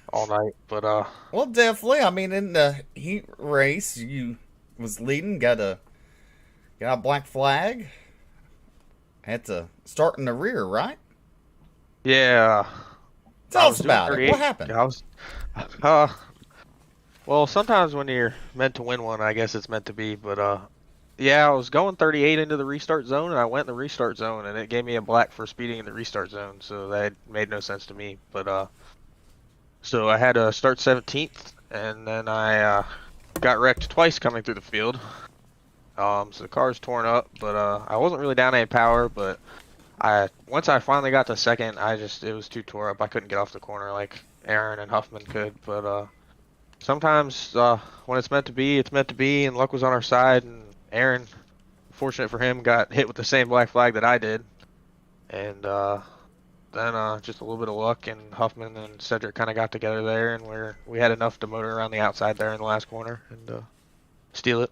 all night. But well, definitely. I mean, in the heat race, you was leading, got a black flag. Had to start in the rear, right? yeah, Tell us about it. What happened? I was, well, sometimes when you're meant to win one, I guess it's meant to be. But yeah, I was going 38 into the restart zone, and I went in the restart zone, and it gave me a black for speeding in the restart zone, so that made no sense to me. But so I had to start 17th, and then I got wrecked twice coming through the field. So the car's torn up, but I wasn't really down any power, but once I finally got to second, it was too tore up. I couldn't get off the corner like Aaron and Huffman could, but sometimes when it's meant to be, it's meant to be, and luck was on our side. And Aaron, fortunate for him, got hit with the same black flag that I did, and then just a little bit of luck, and Huffman and Cedric kind of got together there, and we had enough to motor around the outside there in the last corner and steal it.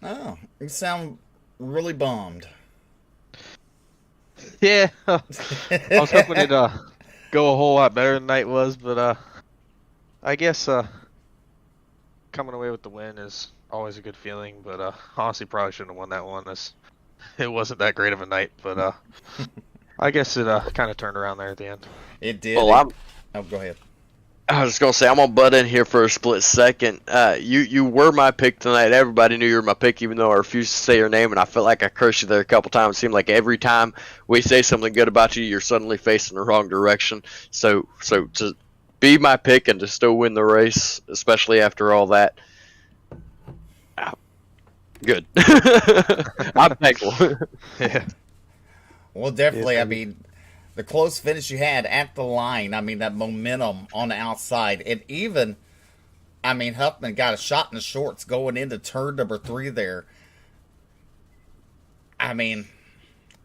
Oh, you sound really bummed. Yeah, I was hoping it'd go a whole lot better than tonight was, but I guess coming away with the win is always a good feeling. But honestly, probably shouldn't have won that one. It wasn't that great of a night, but I guess it kind of turned around there at the end. It did. Well, Oh, go ahead. I was just gonna say I'm gonna butt in here for a split second. You were my pick tonight. Everybody knew you were my pick, even though I refused to say your name, and I felt like I cursed you there a couple times. It seemed like every time we say something good about you, you're suddenly facing the wrong direction. So to be my pick and to still win the race, especially after all that, good. I'm thankful. Yeah. Well, definitely. Yes, I mean, the close finish you had at the line, I mean, that momentum on the outside. And even, I mean, Huffman got a shot in the shorts going into turn number 3 there. I mean,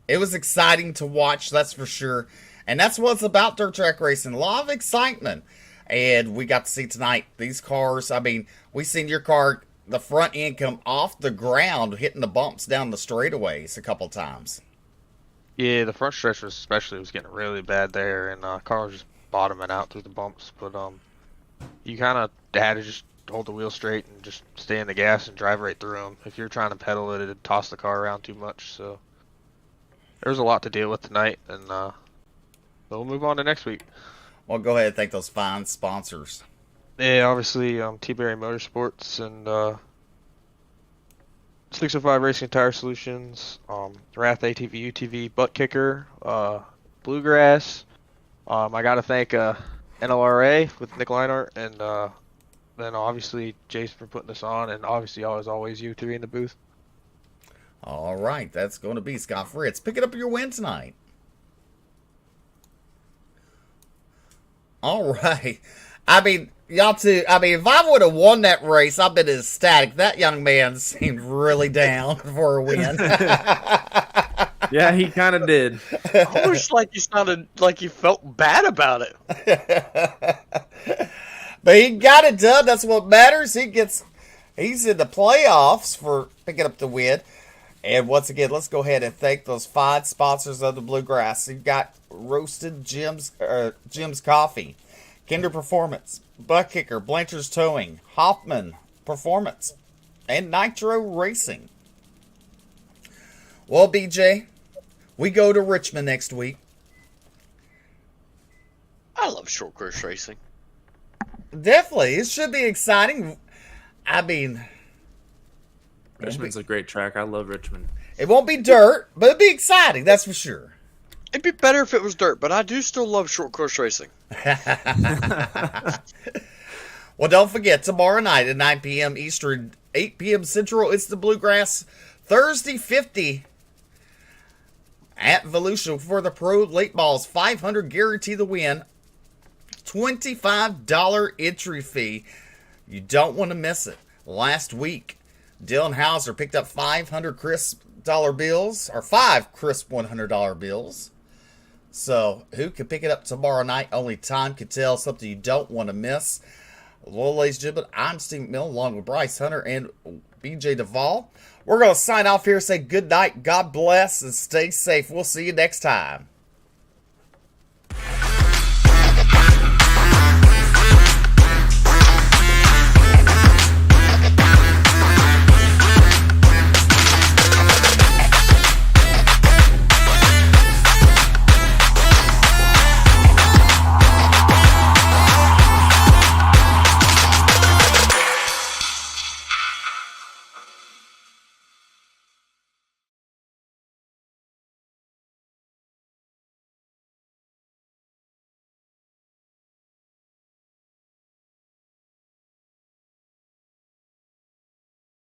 it was exciting to watch, that's for sure. And that's what it's about, dirt track racing. A lot of excitement. And we got to see tonight these cars. I mean, we seen your car, the front end come off the ground, hitting the bumps down the straightaways a couple times. Yeah, the front stretch was getting really bad there, and car was just bottoming out through the bumps. But you kind of had to just hold the wheel straight and just stay in the gas and drive right through them. If you're trying to pedal it, it'd toss the car around too much. So there was a lot to deal with tonight, and we'll move on to next week. Well, go ahead and thank those fine sponsors. Yeah, obviously T-Berry Motorsports and 605 Racing Tire Solutions, Wrath ATV UTV Butt Kicker, Bluegrass. I got to thank NLRA with Nick Leinart, and then obviously Jason for putting this on, and obviously always you to be in the booth. All right, that's going to be Scott Fritz. Picking up your win tonight. All right. I mean, y'all too. I mean, if I would have won that race, I've been ecstatic. That young man seemed really down for a win. Yeah, he kind of did. Almost like you sounded like you felt bad about it. But he got it done. That's what matters. He's in the playoffs for picking up the win. And once again, let's go ahead and thank those fine sponsors of the Bluegrass. You've got Roasted Jim's Coffee, Kinder Performance, Butt Kicker, Blanchard's Towing, Hoffman Performance, and Nitro Racing. Well, BJ, we go to Richmond next week. I love short course racing. Definitely. It should be exciting. I mean, Richmond's a great track. I love Richmond. it won't be dirt, but it'll be exciting, that's for sure. It'd be better if it was dirt, but I do still love short course racing. Well, don't forget, tomorrow night at 9 p.m. Eastern, 8 p.m. Central, it's the Bluegrass Thursday 50 at Volusia for the Pro Late Balls. 500 guarantee the win. $25 entry fee. You don't want to miss it. Last week, Dylan Hauser picked up 500 crisp dollar bills, or 5 crisp $100 bills. So, who can pick it up tomorrow night? Only time can tell. Something you don't want to miss. Well, ladies and gentlemen, I'm Steve Mill, along with Bryce Hunter and BJ Duvall. We're going to sign off here, say good night, God bless, and stay safe. We'll see you next time.